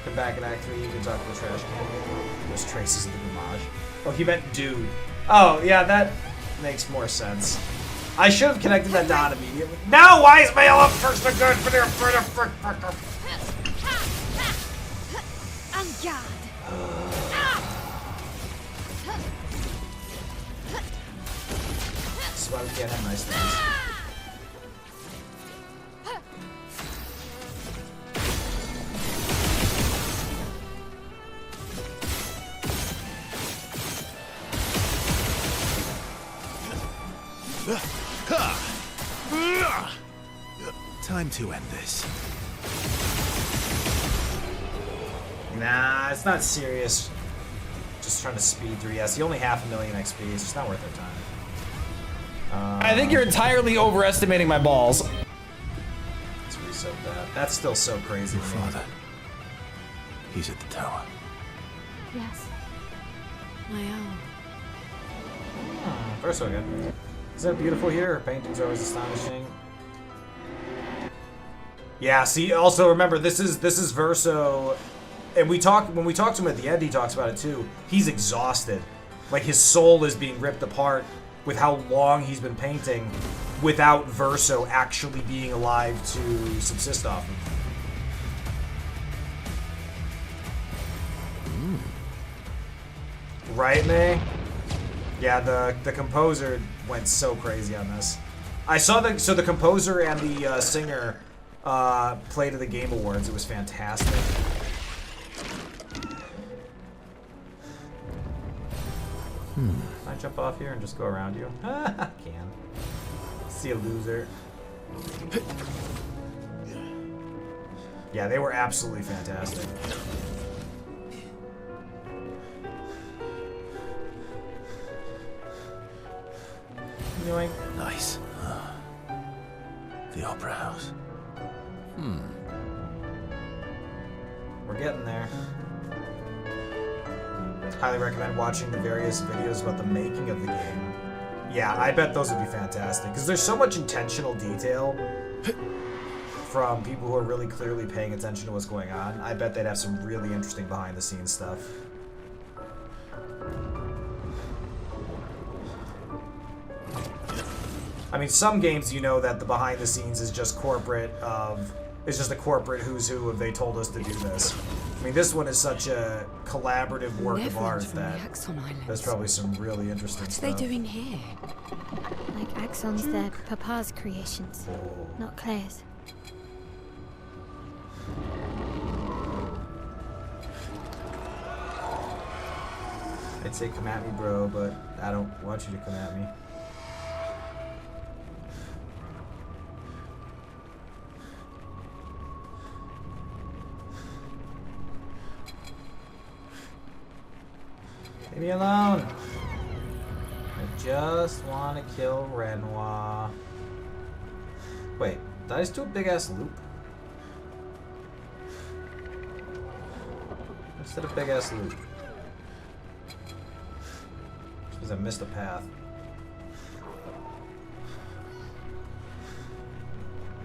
Come back in Act 3, you can talk to the trash can. There's traces of the garage. Oh, he meant dude. Oh, yeah, that makes more sense. I should have connected that dot immediately. No, why is my love first the good for their En garde. That's why we can't have nice things. Time to end this. Nah, it's not serious. Just trying to speed through. Yes, only 500,000 XP. It's just not worth their time. I think you're entirely overestimating my balls. Let's reset that. That's still so crazy. Your father. He's at the tower. Yes. My own. First one again. Isn't it beautiful here? Her paintings are always astonishing. Yeah, see, also remember, this is Verso, and when we talk to him at the end, he talks about it too. He's exhausted. Like, his soul is being ripped apart with how long he's been painting without Verso actually being alive to subsist off of. Right, May? Yeah, the composer went so crazy on this. I saw the composer and the singer played at the Game Awards. It was fantastic. Can I jump off here and just go around you? I can. See a loser. Yeah, they were absolutely fantastic. Yoink. Nice. The Opera House. We're getting there. Highly recommend watching the various videos about the making of the game. Yeah, I bet those would be fantastic, because there's so much intentional detail from people who are really clearly paying attention to what's going on. I bet they'd have some really interesting behind-the-scenes stuff. I mean, some games, you know that the behind-the-scenes is just corporate it's just a corporate who's who if they told us to do this. I mean, this one is such a collaborative work of art that there's probably some really interesting stuff. What are they doing here? Like Axon's, they're Papa's creations, not Claire's. I'd say come at me, bro, but I don't want you to come at me. Leave me alone. I just want to kill Renoir. Wait, did I just do a big ass loop? Instead of big ass loop. Because I missed a path.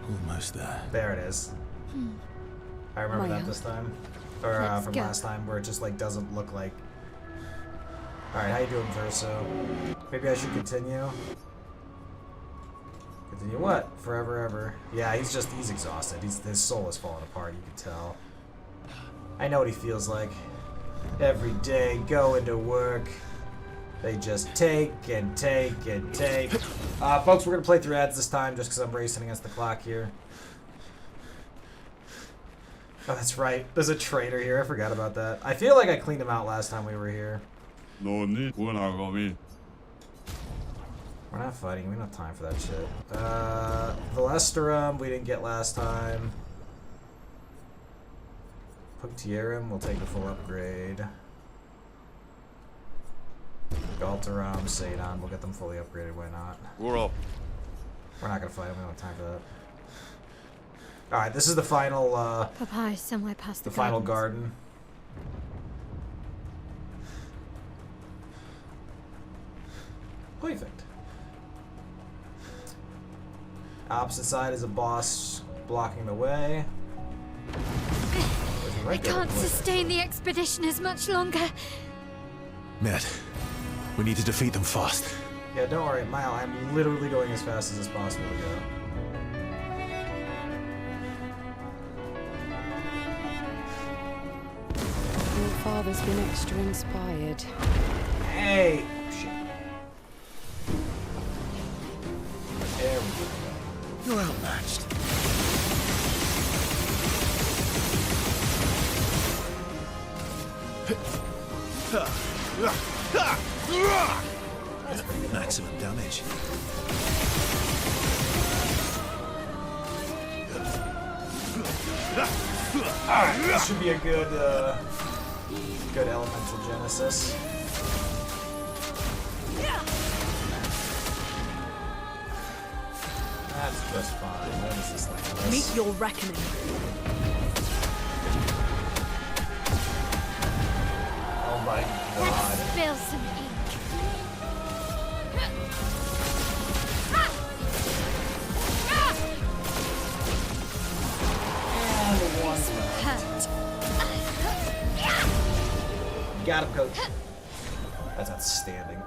Almost there. There it is. I remember that this time. Or from last time, where it just like doesn't look like. Alright, how you doing, Verso? Maybe I should continue. Continue what? Forever ever. Yeah, he's exhausted. His soul is falling apart, you can tell. I know what he feels like. Every day, going to work. They just take and take and take. Folks, we're gonna play through ads this time just because I'm racing against the clock here. Oh, that's right. There's a traitor here. I forgot about that. I feel like I cleaned him out last time we were here. We're not fighting. We don't have time for that shit. Valesterum, we didn't get last time. Punctierum, we'll take the full upgrade. Galterum, Sadon, we'll get them fully upgraded. Why not? We're not gonna fight them. We don't have time for that. All right, this is the final. Papa is somewhere past the final garden. Perfect. Opposite side is a boss blocking the way. I can't sustain the expedition as much longer. Ned, we need to defeat them fast. Yeah, don't worry, Mile. I'm literally going as fast as it's possible to go. Your father's been extra inspired. Hey! Shit. There we go. You're outmatched. Maximum damage. Alright, this should be a good, good elemental genesis. That's just fine. What is this thing? Meet your reckoning. Oh my god. Spill some ink. And one left. Got him, coach. That's outstanding.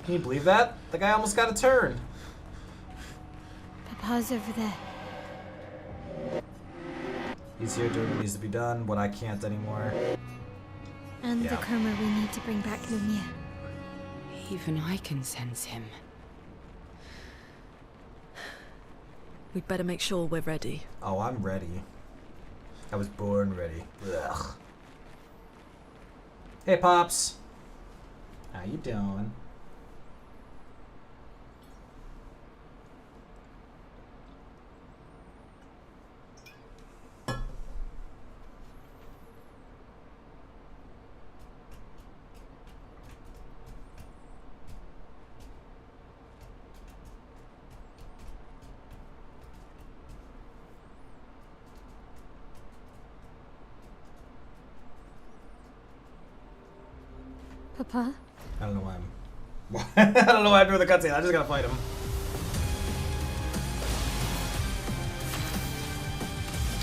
Can you believe that? The guy almost got a turn. Papa's over there. He's here doing what needs to be done, what I can't anymore. And the coma we need to bring back Lumia. Even I can sense him. We'd better make sure we're ready. Oh, I'm ready. I was born ready. Ugh. Hey, Pops. How you doing? Papa? I don't know why I'm... I don't know why I'm doing the cutscene. I just gotta fight him.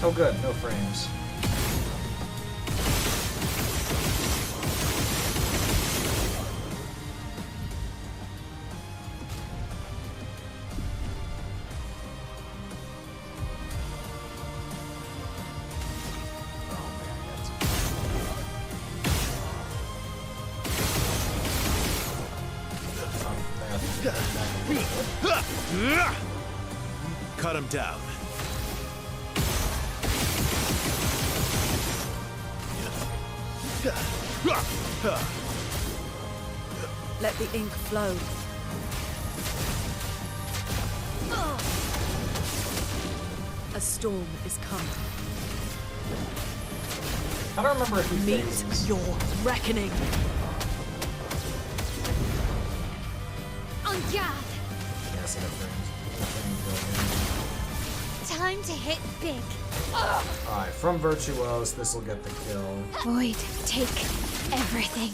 Oh good, no frames. Cut him down. Let the ink flow. A storm is coming. I don't remember if he Meet phases. your reckoning. On guard! Yes, I got frames. Time to hit big. Alright, from Virtuose, this will get the kill. Void, take everything.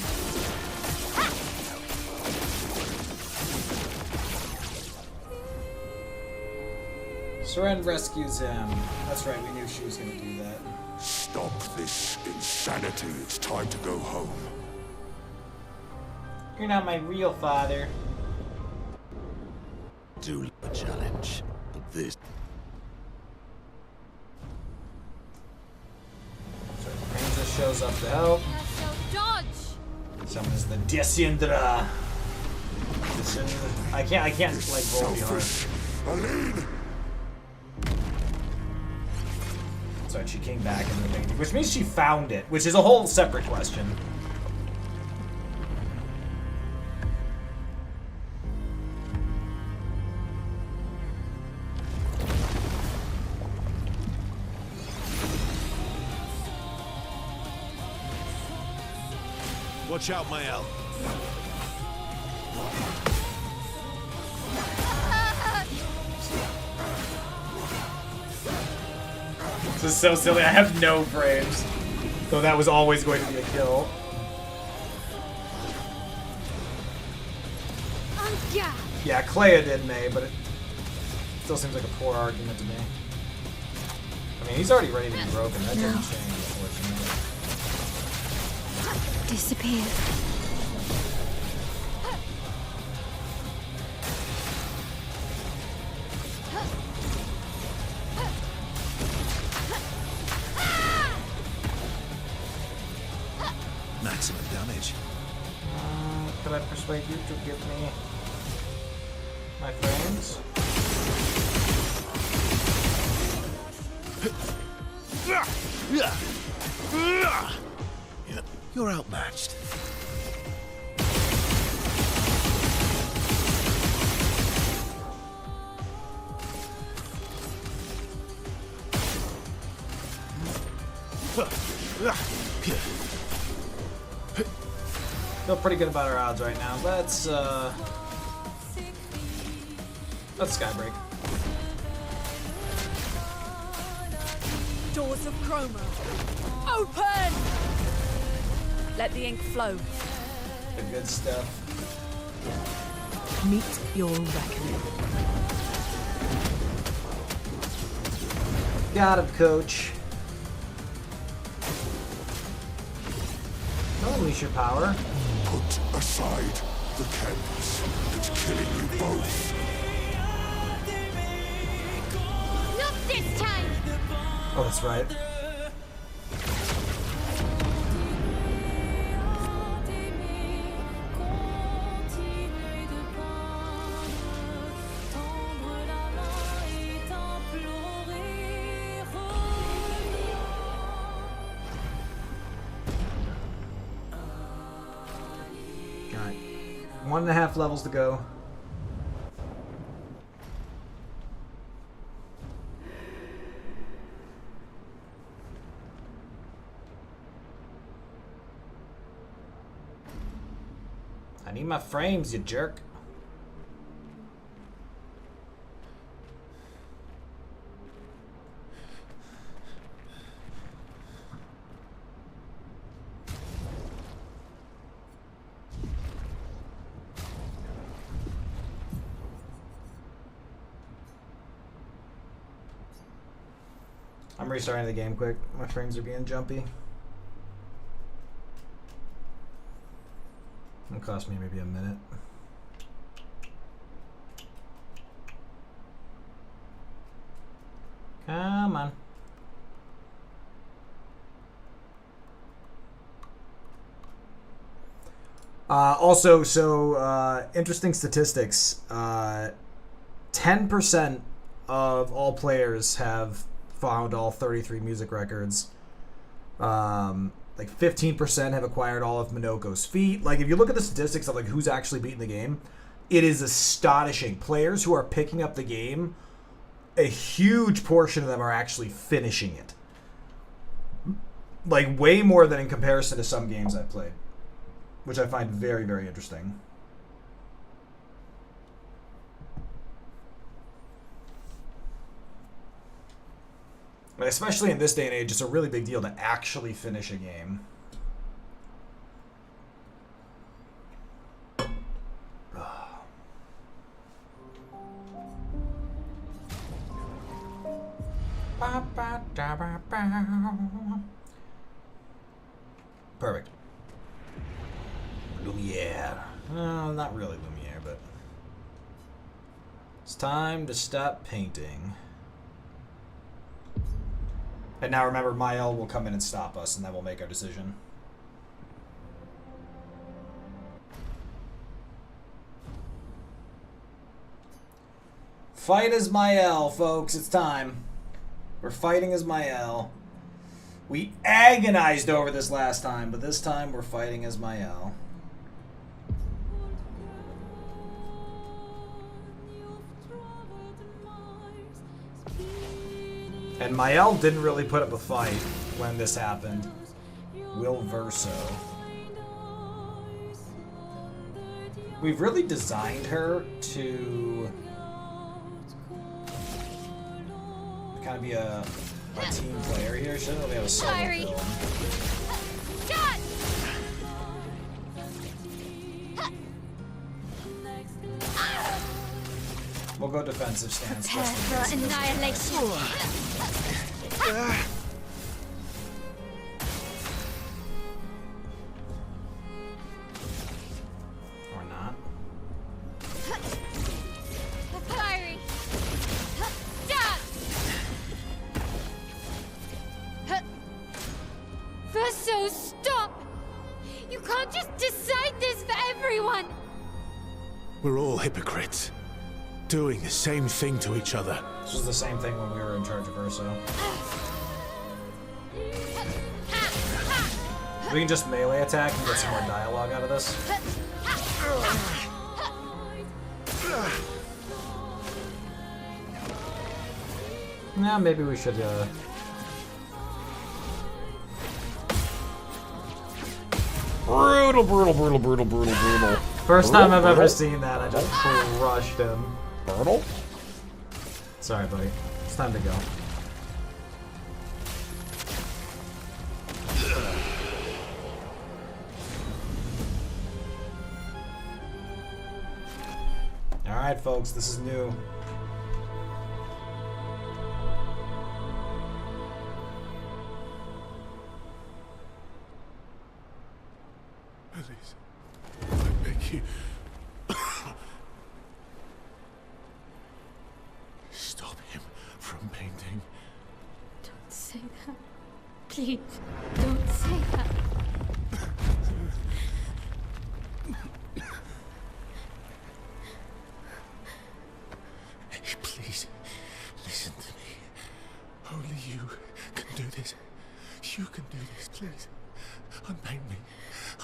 Seren rescues him. That's right, we knew she was gonna do that. Stop this insanity. It's time to go home. You're not my real father. Do a challenge, but this. So Pain just shows up to help. Dodge! Summons the Descendra. I can't like roll the hard. Aline! Sorry, she came back in the beginning, which means she found it, which is a whole separate question. Watch out, Mael. This is so silly. I have no frames. Though that was always going to be a kill. On guard! Yeah, Clea did May, but it still seems like a poor argument to me. I mean, he's already ready to be broken. That doesn't change, unfortunately. Disappear. Maximum damage. Could I persuade you to give me my frames? You're outmatched. Feel pretty good about our odds right now. Let's Skybreak. Doors of chroma. Open! Let the ink flow. The good stuff. Meet your reckoning. Got him, coach. Don't unleash your power. Put aside the canvas. It's killing you both. Not this time! Oh, that's right. Alright. 1.5 levels to go. I need my frames, you jerk. I'm restarting the game quick. My frames are being jumpy. It'll cost me maybe a minute. Come on. Also, so interesting statistics. 10% of all players have found all 33 music records. Like 15% have acquired all of Minoko's feet. Like if you look at the statistics of like who's actually beating the game, it is astonishing. Players who are picking up the game, a huge portion of them are actually finishing it. Like way more than in comparison to some games I've played, which I find very, very interesting. But especially in this day and age, it's a really big deal to actually finish a game. Perfect. Lumiere. Not really Lumiere, but it's time to stop painting. And now remember, Mael will come in and stop us, and then we'll make our decision. Fight as Mael, folks. It's time. We're fighting as Mael. We agonized over this last time, but this time we're fighting as Mael. And Mael didn't really put up a fight when this happened. Will Verso. We've really designed her to kind of be a team player here. She doesn't really have a solo villain. God! We'll go defensive stance. Prepare for annihilation. Or not. Fiery! Stop! Verso, stop! You can't just decide this for everyone! We're all hypocrites, doing the same thing to each other. This was the same thing when we were in charge of Verso. We can just melee attack and get some more dialogue out of this. Nah, maybe we should, Brutal, brutal, brutal, brutal, brutal, brutal. First time I've ever seen that, I just crushed him. Brutal? Sorry, buddy. It's time to go. Alright, folks, this is new. Please, I beg you. Stop him from painting. Don't say that. Please, don't say that. Hey, please, listen to me. Only you can do this. You can do this, please. Unpaint me.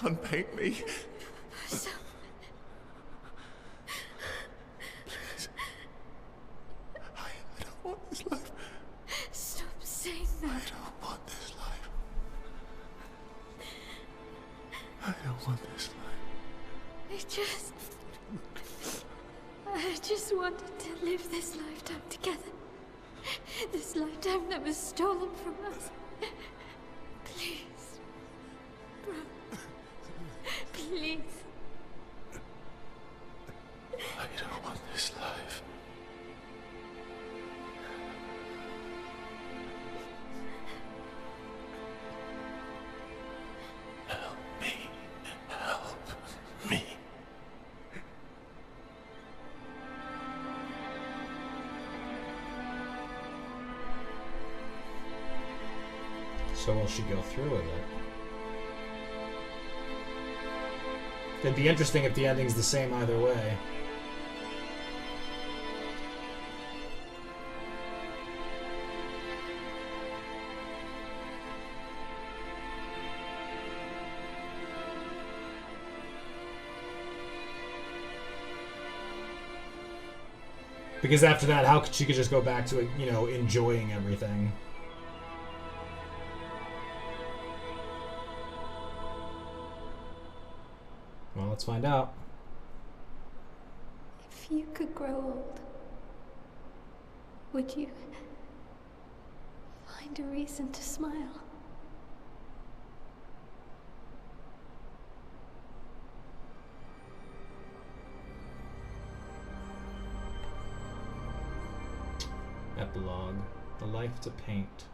Unpaint me. So... Please. I don't want this life. Stop saying that. I don't want this life. I don't want this life. I just wanted to live this lifetime together. This lifetime that was stolen from us. Please. Bro. Please. I don't want this life. Help me. Help me. So will she go through with it? It'd be interesting if the ending's the same either way. Because after that, how could she just go back to, you know, enjoying everything? Well, let's find out. If you could grow old, would you find a reason to smile? Epilogue. The life to paint.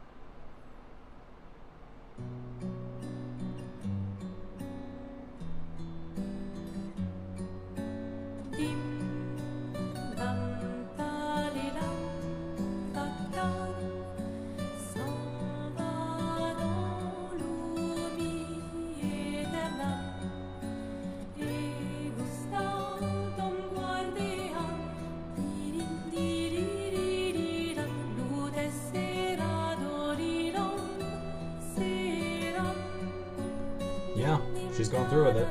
Yeah, she's going through with it.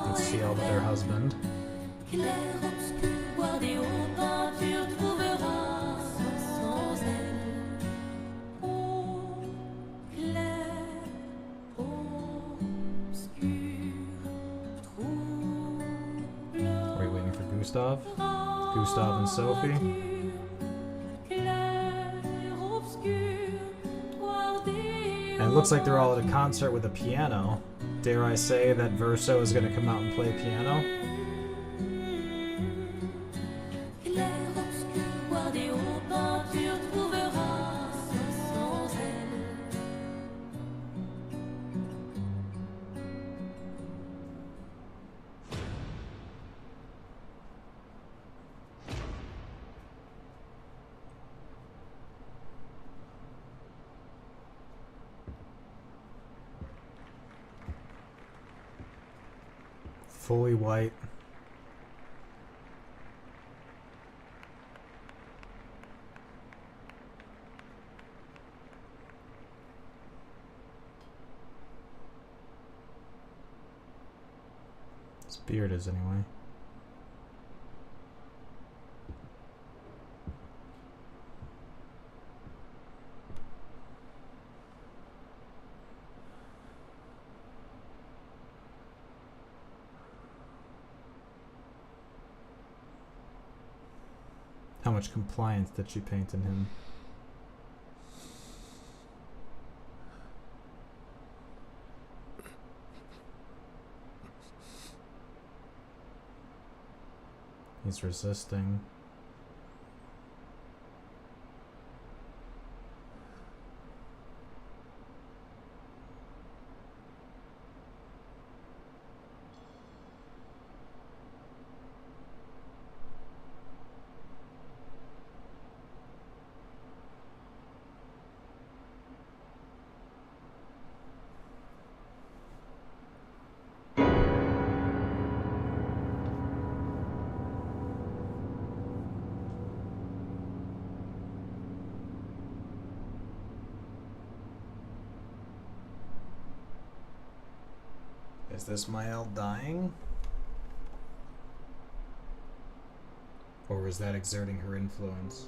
Let's see all with her husband. Clair obscur, boire des hauts peintures, trouvera sans elle. Oh, clair, obscur, trouble. Are we waiting for Gustav? Gustav and Sophie? And it looks like they're all at a concert with a piano. Dare I say that Verso is going to come out and play piano? Fully white. His beard is anyway. How much compliance did she paint in him? He's resisting. Is this Mael dying? Or is that exerting her influence?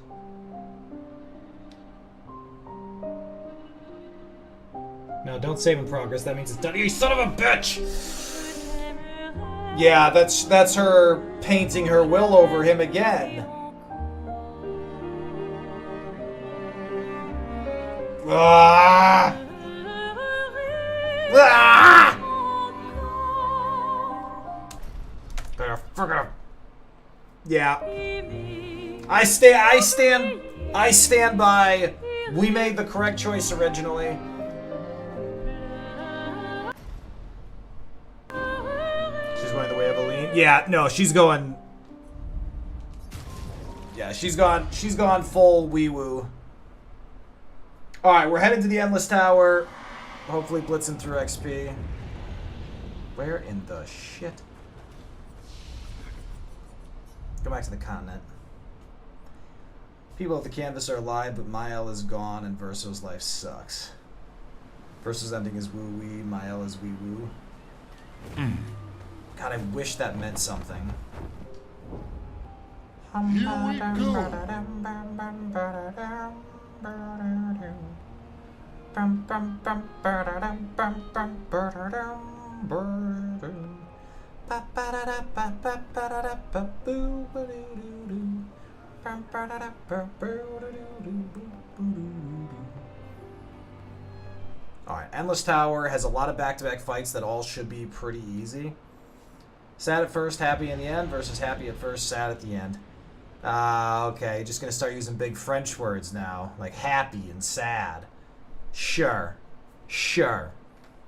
No, don't save in progress. That means it's done. You son of a bitch! Yeah, that's her painting her will over him again. Ah! Ah! Yeah. I stand by We made the correct choice originally. She's going the way of Aline. Yeah, no, she's going. Yeah, she's gone full wee woo. All right, we're headed to the Endless Tower. Hopefully blitzing through XP. Where in the shit? Go back to the continent. People at the canvas are alive, but Mael is gone and Verso's life sucks. Verso's ending is woo-wee, Mael is wee-woo. God, I wish that meant something. Here we go. Alright, Endless Tower has a lot of back-to-back fights that all should be pretty easy. Sad at first, happy in the end, versus happy at first, sad at the end. Okay, just gonna start using big French words now, like happy and sad. Sure. Sure.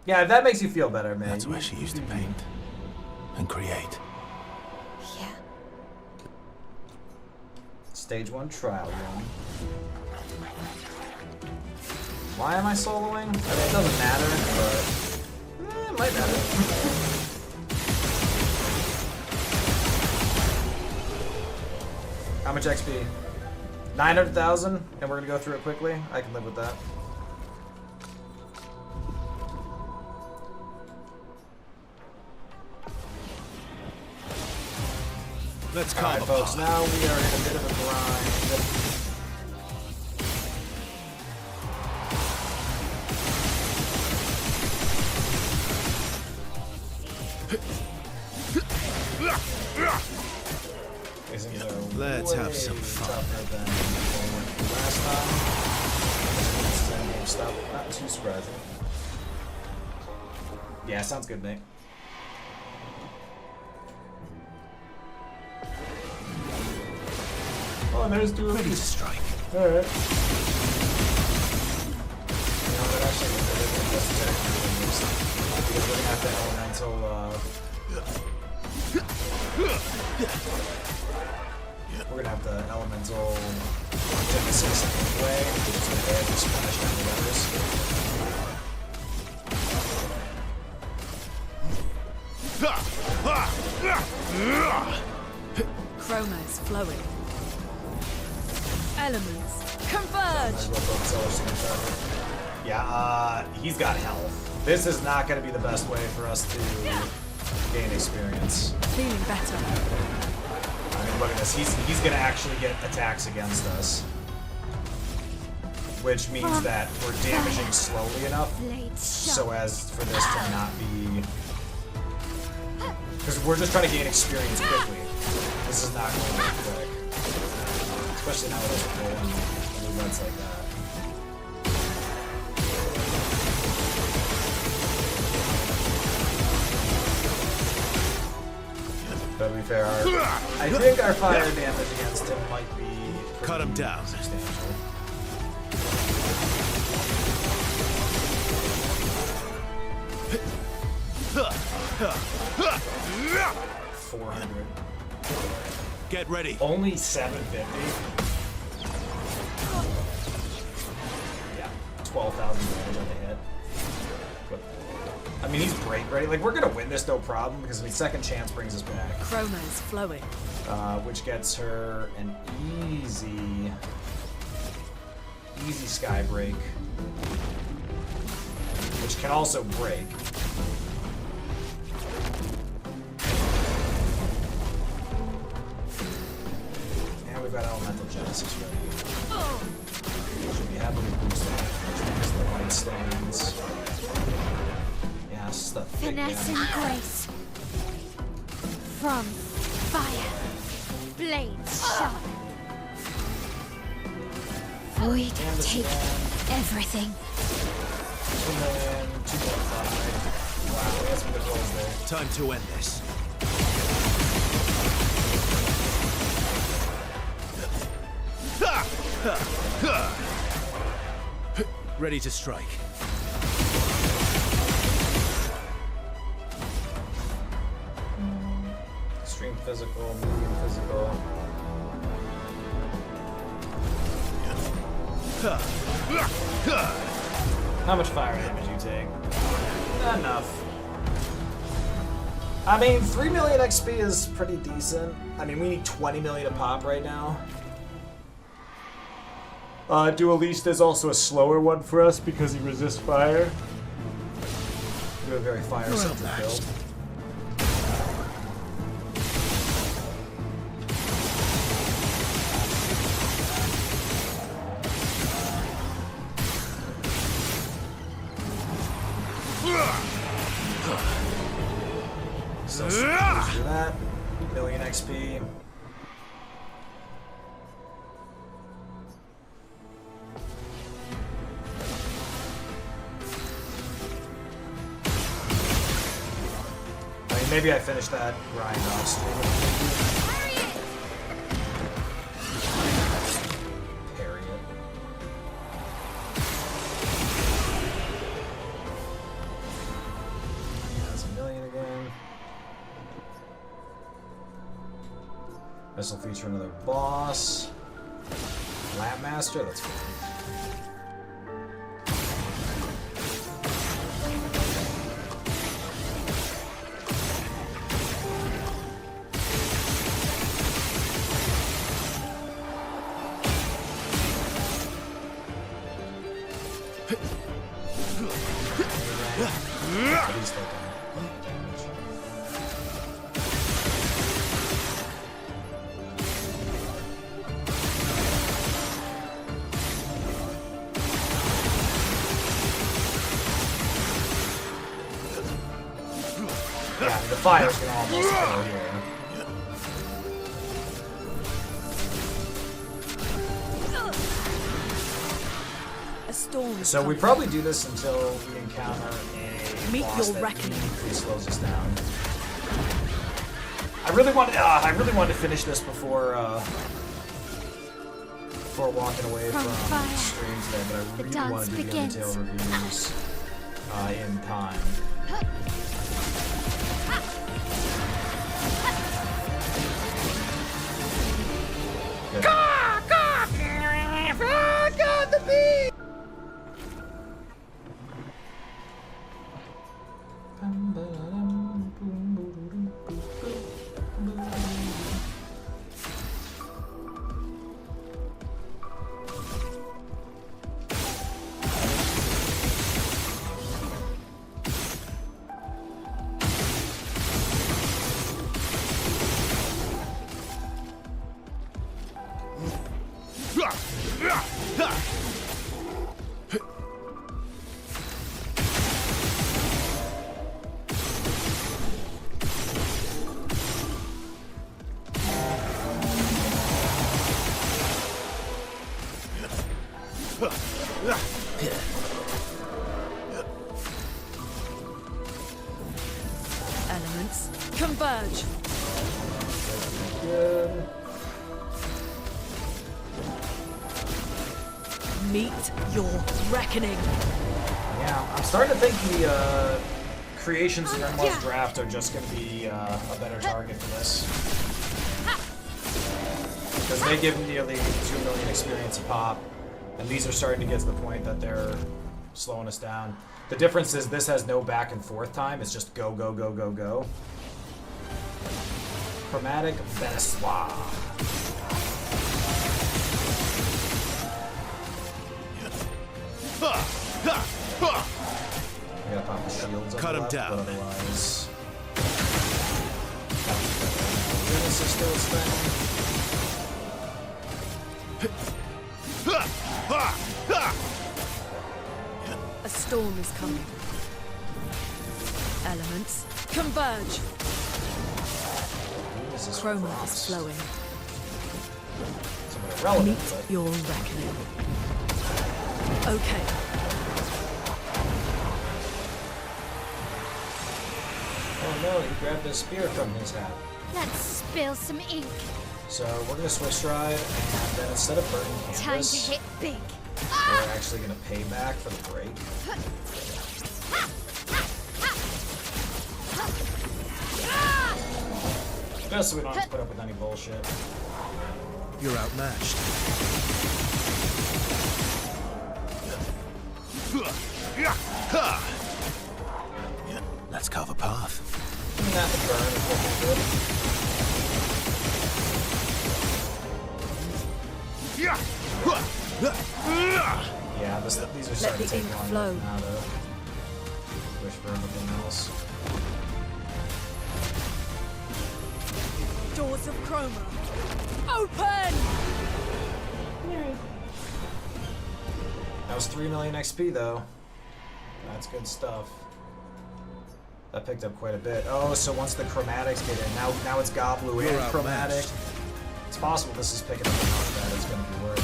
Yeah, if that makes you feel better, man. That's where she used to paint and create. Yeah. Stage 1 trial run. Why am I soloing? I mean, it doesn't matter, but it might matter. How much XP? 900,000, and we're gonna go through it quickly. I can live with that. Let's All right, folks. Now we are in a bit of a grind. Let's have some fun. Last time. Stop. Not too surprising. Yeah, sounds good, Nate. Oh, there's two of these. Strike. Alright. You know, that actually is necessary because we're gonna have to elemental, we're gonna have the elemental genesis anyway, which is gonna add this punish down the letters. Chroma's flowing. Elements converge. Yeah, he's got health. This is not going to be the best way for us to gain experience. Feeling better. I mean, look at this. He's going to actually get attacks against us, which means that we're damaging slowly enough so as for this to not be. Because we're just trying to gain experience quickly. This is not going to be quick. Especially now with us rolling movements like that. But to be fair, I think our fire damage against him might be cut him down substantial. $400. Get ready. Only $750. Yeah, 12,000 damage on the hit. But, I mean, he's break ready. Like, we're gonna win this no problem because I mean, second chance brings us back. Chroma's flowing. Which gets her an easy sky break, which can also break. We've got Elemental Genesis ready. Should be heavily boosted. The white stones. Yeah, it's the Finesse and grace. From fire. Blades sharp. Void take everything. 2 million, 2.5. Wow, we got some good rolls there. Time to end this. Ready to strike. Extreme physical, medium physical. How much fire damage you take? Not enough. I mean, 3 million XP is pretty decent. I mean, we need 20 million to pop right now. Dueliste is also a slower one for us because he resists fire. We have a very fire-centered build. So do that. Million XP. I mean, maybe I finished that grind off stream. Parry it. That's a million again. This will feature another boss. Lab Master, that's cool. At least they can damage. Yeah, the fire's gonna almost go here. A storm. So we probably do this until we encounter a boss that immediately slows us down. I really wanted to finish this before walking away from stream today, but I really wanted to do the Undertale reviews in time. God, the bee! Elements converge. Good. Meet your reckoning. Yeah, I'm starting to think the creations in Grimlo's draft are just going to be a better target for this. Because they give nearly 2 million experience a pop, and these are starting to get to the point that they're slowing us down. The difference is this has no back and forth time, it's just go, go, go, go, go. Chromatic Venesois. I gotta pop the shields on Cut the him left, down. but otherwise... Genesis still a spell. A storm is coming. Elements converge. Chroma is flowing. Relevant, Meet but... your reckoning. Okay. Oh no, he grabbed a spear from his hat. Let's spill some ink. So we're gonna switch stride, and then instead of burning Time to canvas, hit big. We're actually gonna pay back for the break. Just so we don't have to put up with any bullshit. You're outmatched. Let's carve a path. Not the burn is looking good. Yeah, these are starting to take long enough now to wish for everything else. Doors of Chroma, open! That was 3 million XP though. That's good stuff. That picked up quite a bit. Oh, so once the chromatics get in, now it's Goblu and chromatic. It's possible this is picking up enough that it's going to be worth it.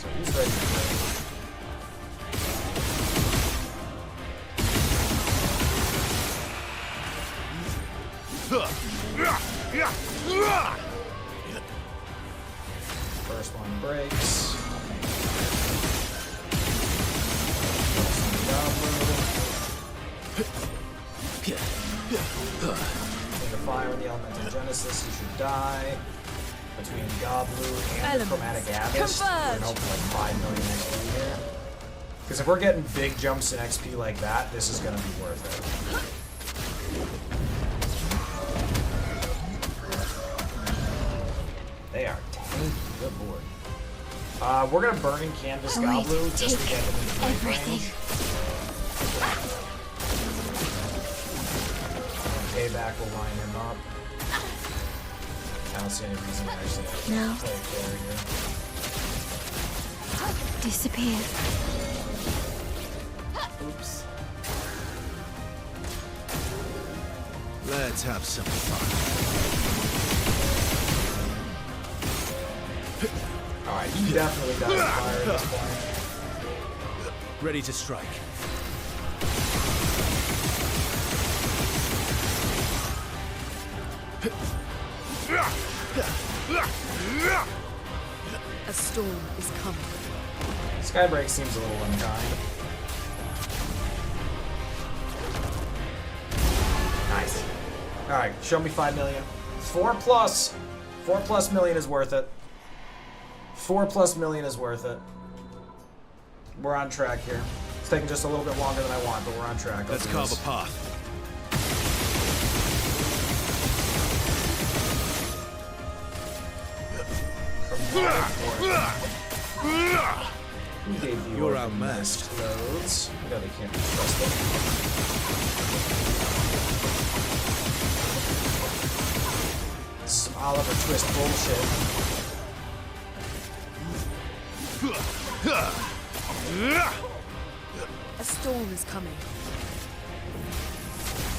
So he's ready to First one breaks. Between the fire and the elemental genesis, you should die. Between Goblu and the chromatic abyss, we're going for like 5 million XP here. Because if we're getting big jumps in XP like that, this is going to be worth it. They are tanky. Good lord. We're gonna burn in Canvas Goblu just to get him into range. Payback will line him up. I don't see any reason to actually play a carrier. Disappear. Oops. Let's have some fun. Alright, he definitely dies of fire at this point. Ready to strike. A storm is coming. Skybreak seems a little unkind. Nice. Alright, show me 5 million. 4 plus million is worth it. 4+ million is worth it. We're on track here. It's taking just a little bit longer than I want, but we're on track. Let's carve a path. Who gave you You're outmatched. Loads? No, they can't be trusted. It's Oliver Twist bullshit. A storm is coming.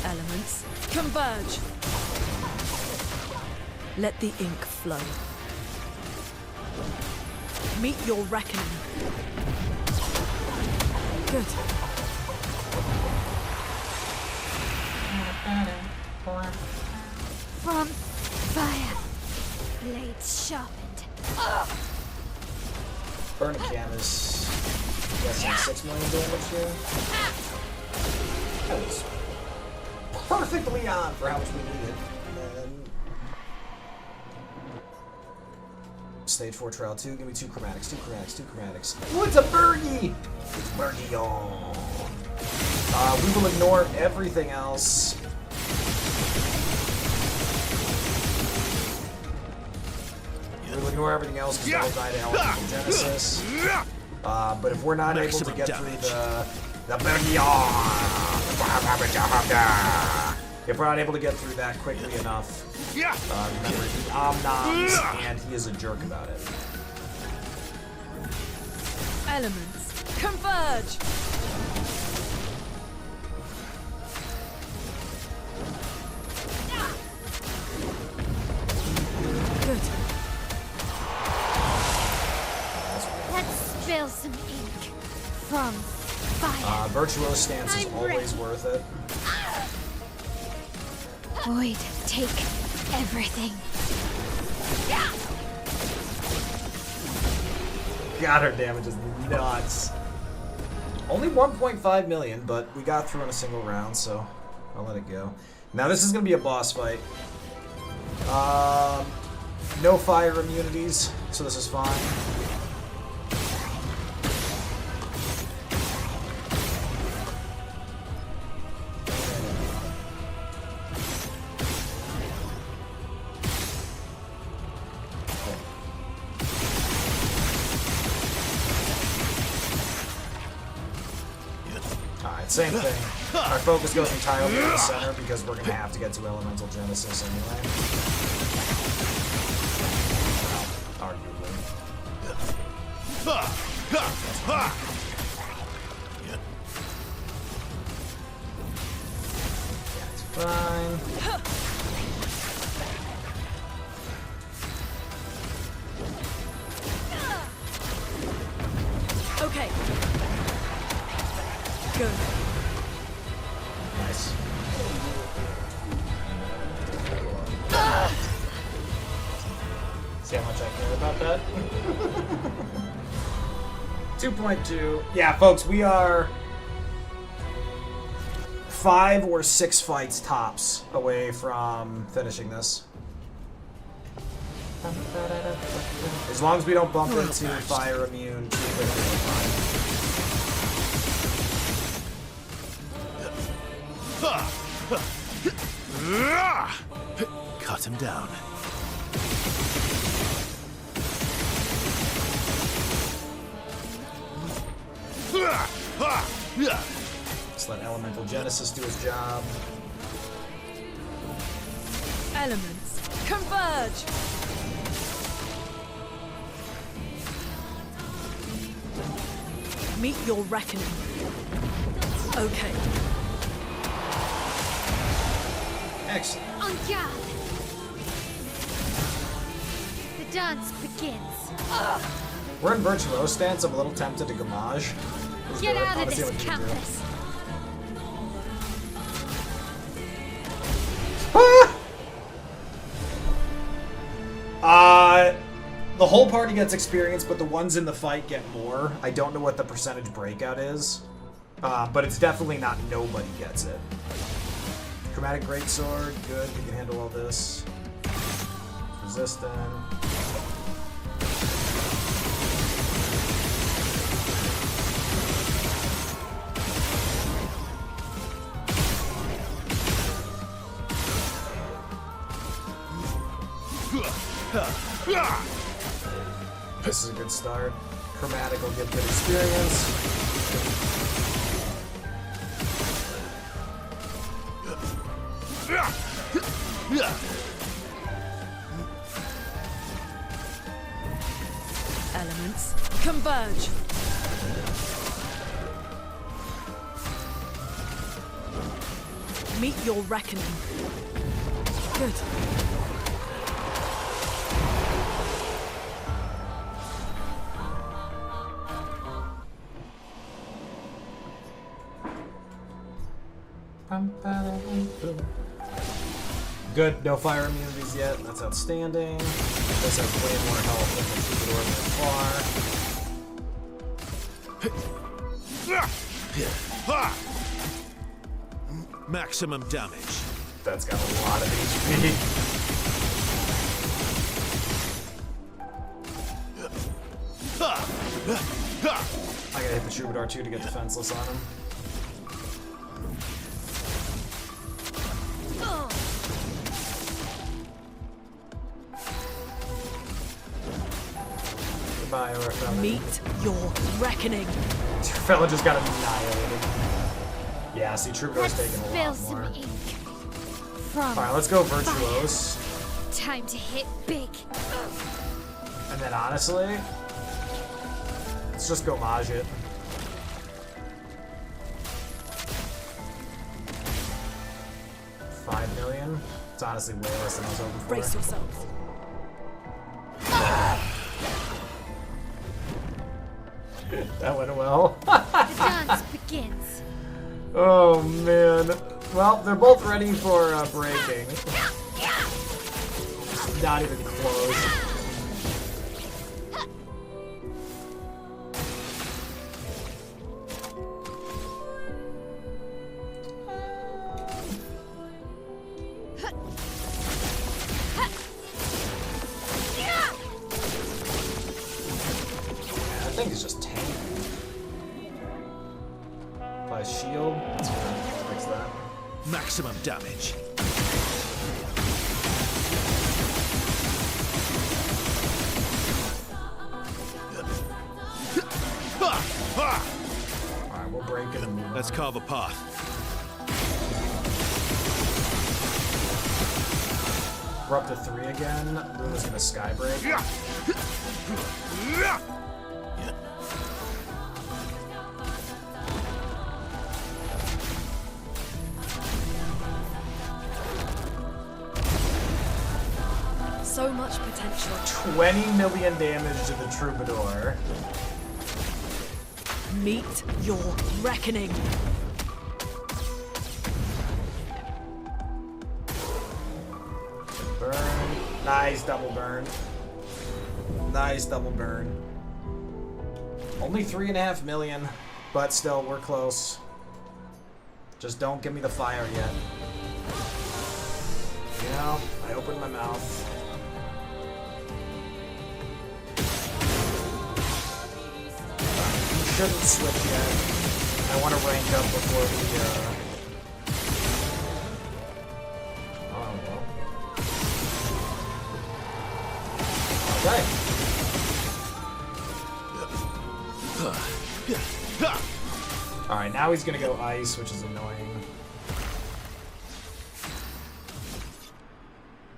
Elements, converge. Let the ink flow. Meet your reckoning. Good. From fire, blades sharpened. Burn canvas. Guessing 6 million damage here. That was perfectly on for how much we needed. And then Stage 4 Trial 2. Give me 2 chromatics, 2 chromatics, 2 chromatics. Oh, it's a Bergie! It's Bergie on. We will ignore everything else. We'll ignore everything else because we'll die to Elemental Genesis. But if we're not able to get through the if we're not able to get through that quickly enough, remember he omnoms and he is a jerk about it. Elements, converge. Good. Let's spill some ink from fire. Virtuoso stance is always worth it. Void, take everything. God, her damage is nuts. Only 1.5 million, but we got through in a single round, so I'll let it go. Now this is going to be a boss fight. No fire immunities, so this is fine. Same thing. Our focus goes entirely to the center because we're going to have to get to Elemental Genesis anyway. Well, arguably. That's fine. Okay. Good. Nice. See how much I care about that? 2.2. Yeah, folks, we are 5 or 6 fights tops away from finishing this. As long as we don't bump into fire immune too quickly, we're fine. Cut him down. Just let Elemental Genesis do his job. Elements, converge! Meet your reckoning. Okay. Excellent. En garde! The dance begins. We're in Virtuoso stance. I'm a little tempted to Gamage. Get out of this campus! The whole party gets experience, but the ones in the fight get more. I don't know what the percentage breakout is, but it's definitely not nobody gets it. Chromatic Greatsword, good. We can handle all this. Resistant. This is a good start. Chromatic will give good experience. Elements, converge! Meet your reckoning. Good. Good, no fire immunities yet. That's outstanding. This has way more health than the Troubadour by far. Maximum damage. That's got a lot of HP. I gotta hit the Troubadour too to get defenseless on him. Goodbye, Orphelin. Meet your reckoning. Fella just got annihilated. Yeah, see, Troubadour's taking a lot more. Alright, let's go Virtuose. Time to hit big. And then honestly, let's just go Mage it. $5 million. It's honestly way less than I was hoping for. Brace yourselves. That went well. The dance begins. Oh man. Well, they're both ready for breaking. Not even close. I think it's just tank. Apply shield. Fix that. Maximum damage. Alright, we'll break it and move Let's on. carve a path. We're up to 3 again. Luna's gonna sky break. So much potential. 20 million damage to the Troubadour. Meet your reckoning. Burn. Nice double burn. Nice double burn. Only 3.5 million, but still, we're close. Just don't give me the fire yet. You know, I opened my mouth. You shouldn't switch yet. I want to rank up before the, Okay. Alright, now he's gonna go ice, which is annoying.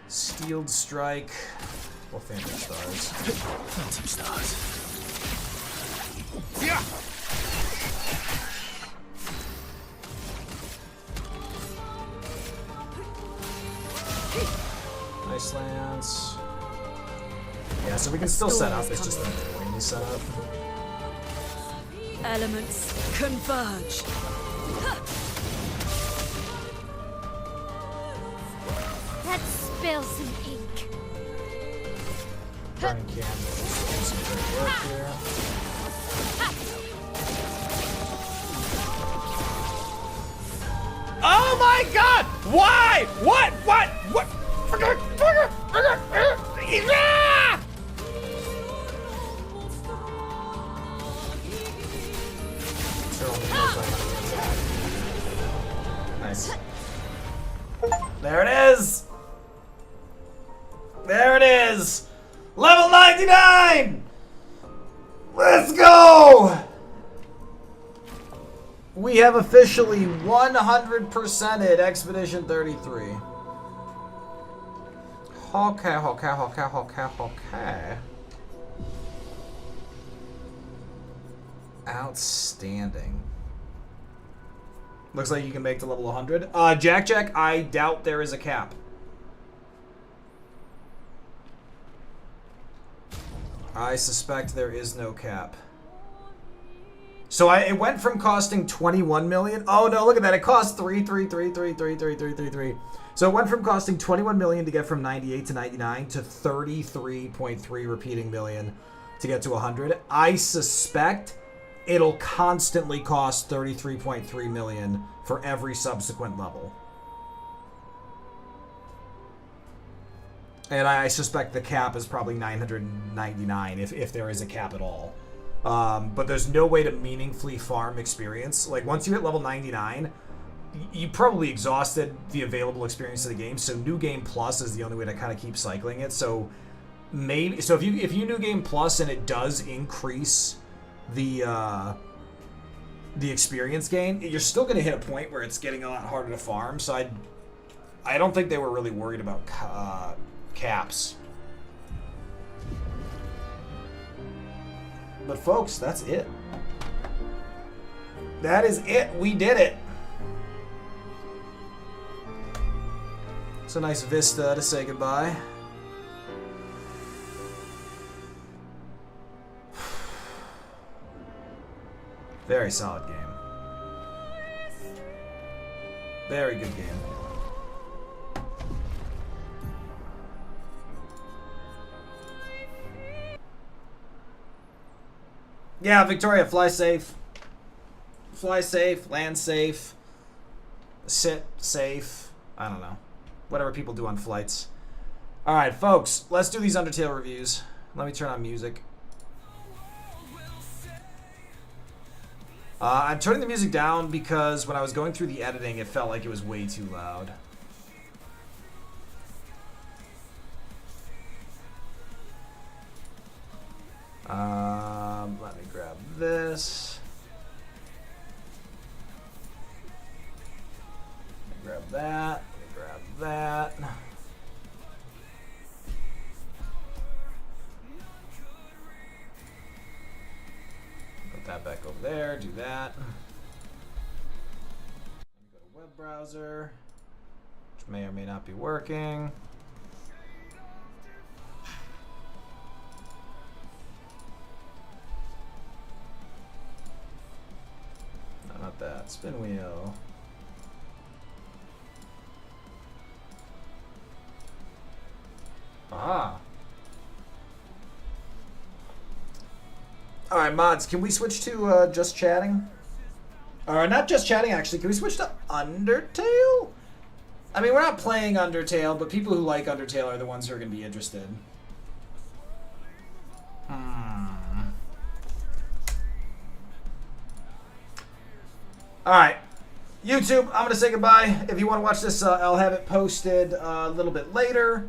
Steeled strike. Well, Phantom Stars. Phantom Stars. Yeah! Nice Lance. Yeah, so we can still set up, it's just an annoying setup. Elements converge. Let's spill some ink. Burning candles. Do some great work here. Oh my god! Why? What? Nice. There it is! There it is! Level 99! Let's go! We have officially 100%ed Expedition 33. Okay. Outstanding. Looks like you can make to level 100. Jack, I doubt there is a cap. I suspect there is no cap. So it went from costing 21 million. Oh no, look at that. It cost 3. So it went from costing 21 million to get from 98 to 99 to 33.3 repeating million to get to 100. I suspect it'll constantly cost 33.3 million for every subsequent level. And I suspect the cap is probably 999 if there is a cap at all. But there's no way to meaningfully farm experience. Like, once you hit level 99, you probably exhausted the available experience of the game, so New Game Plus is the only way to kind of keep cycling it. So maybe, so if you New Game Plus and it does increase the experience gain, you're still going to hit a point where it's getting a lot harder to farm. So I don't think they were really worried about caps. But folks, that's it. That is it. We did it. It's a nice vista to say goodbye. Very solid game. Very good game. Yeah, Victoria, fly safe. Fly safe, land safe, sit safe. I don't know. Whatever people do on flights. Alright, folks, let's do these Undertale reviews. Let me turn on music. I'm turning the music down because when I was going through the editing, it felt like it was way too loud. Let me grab this. Grab that. Grab that. Put that back over there. Do that. Let me go to web browser, which may or may not be working. No, not that. Spin wheel. Ah. Alright, mods, can we switch to just chatting? Or not just chatting, actually. Can we switch to Undertale? I mean, we're not playing Undertale, but people who like Undertale are the ones who are going to be interested. Alright. YouTube, I'm going to say goodbye. If you want to watch this, I'll have it posted a little bit later.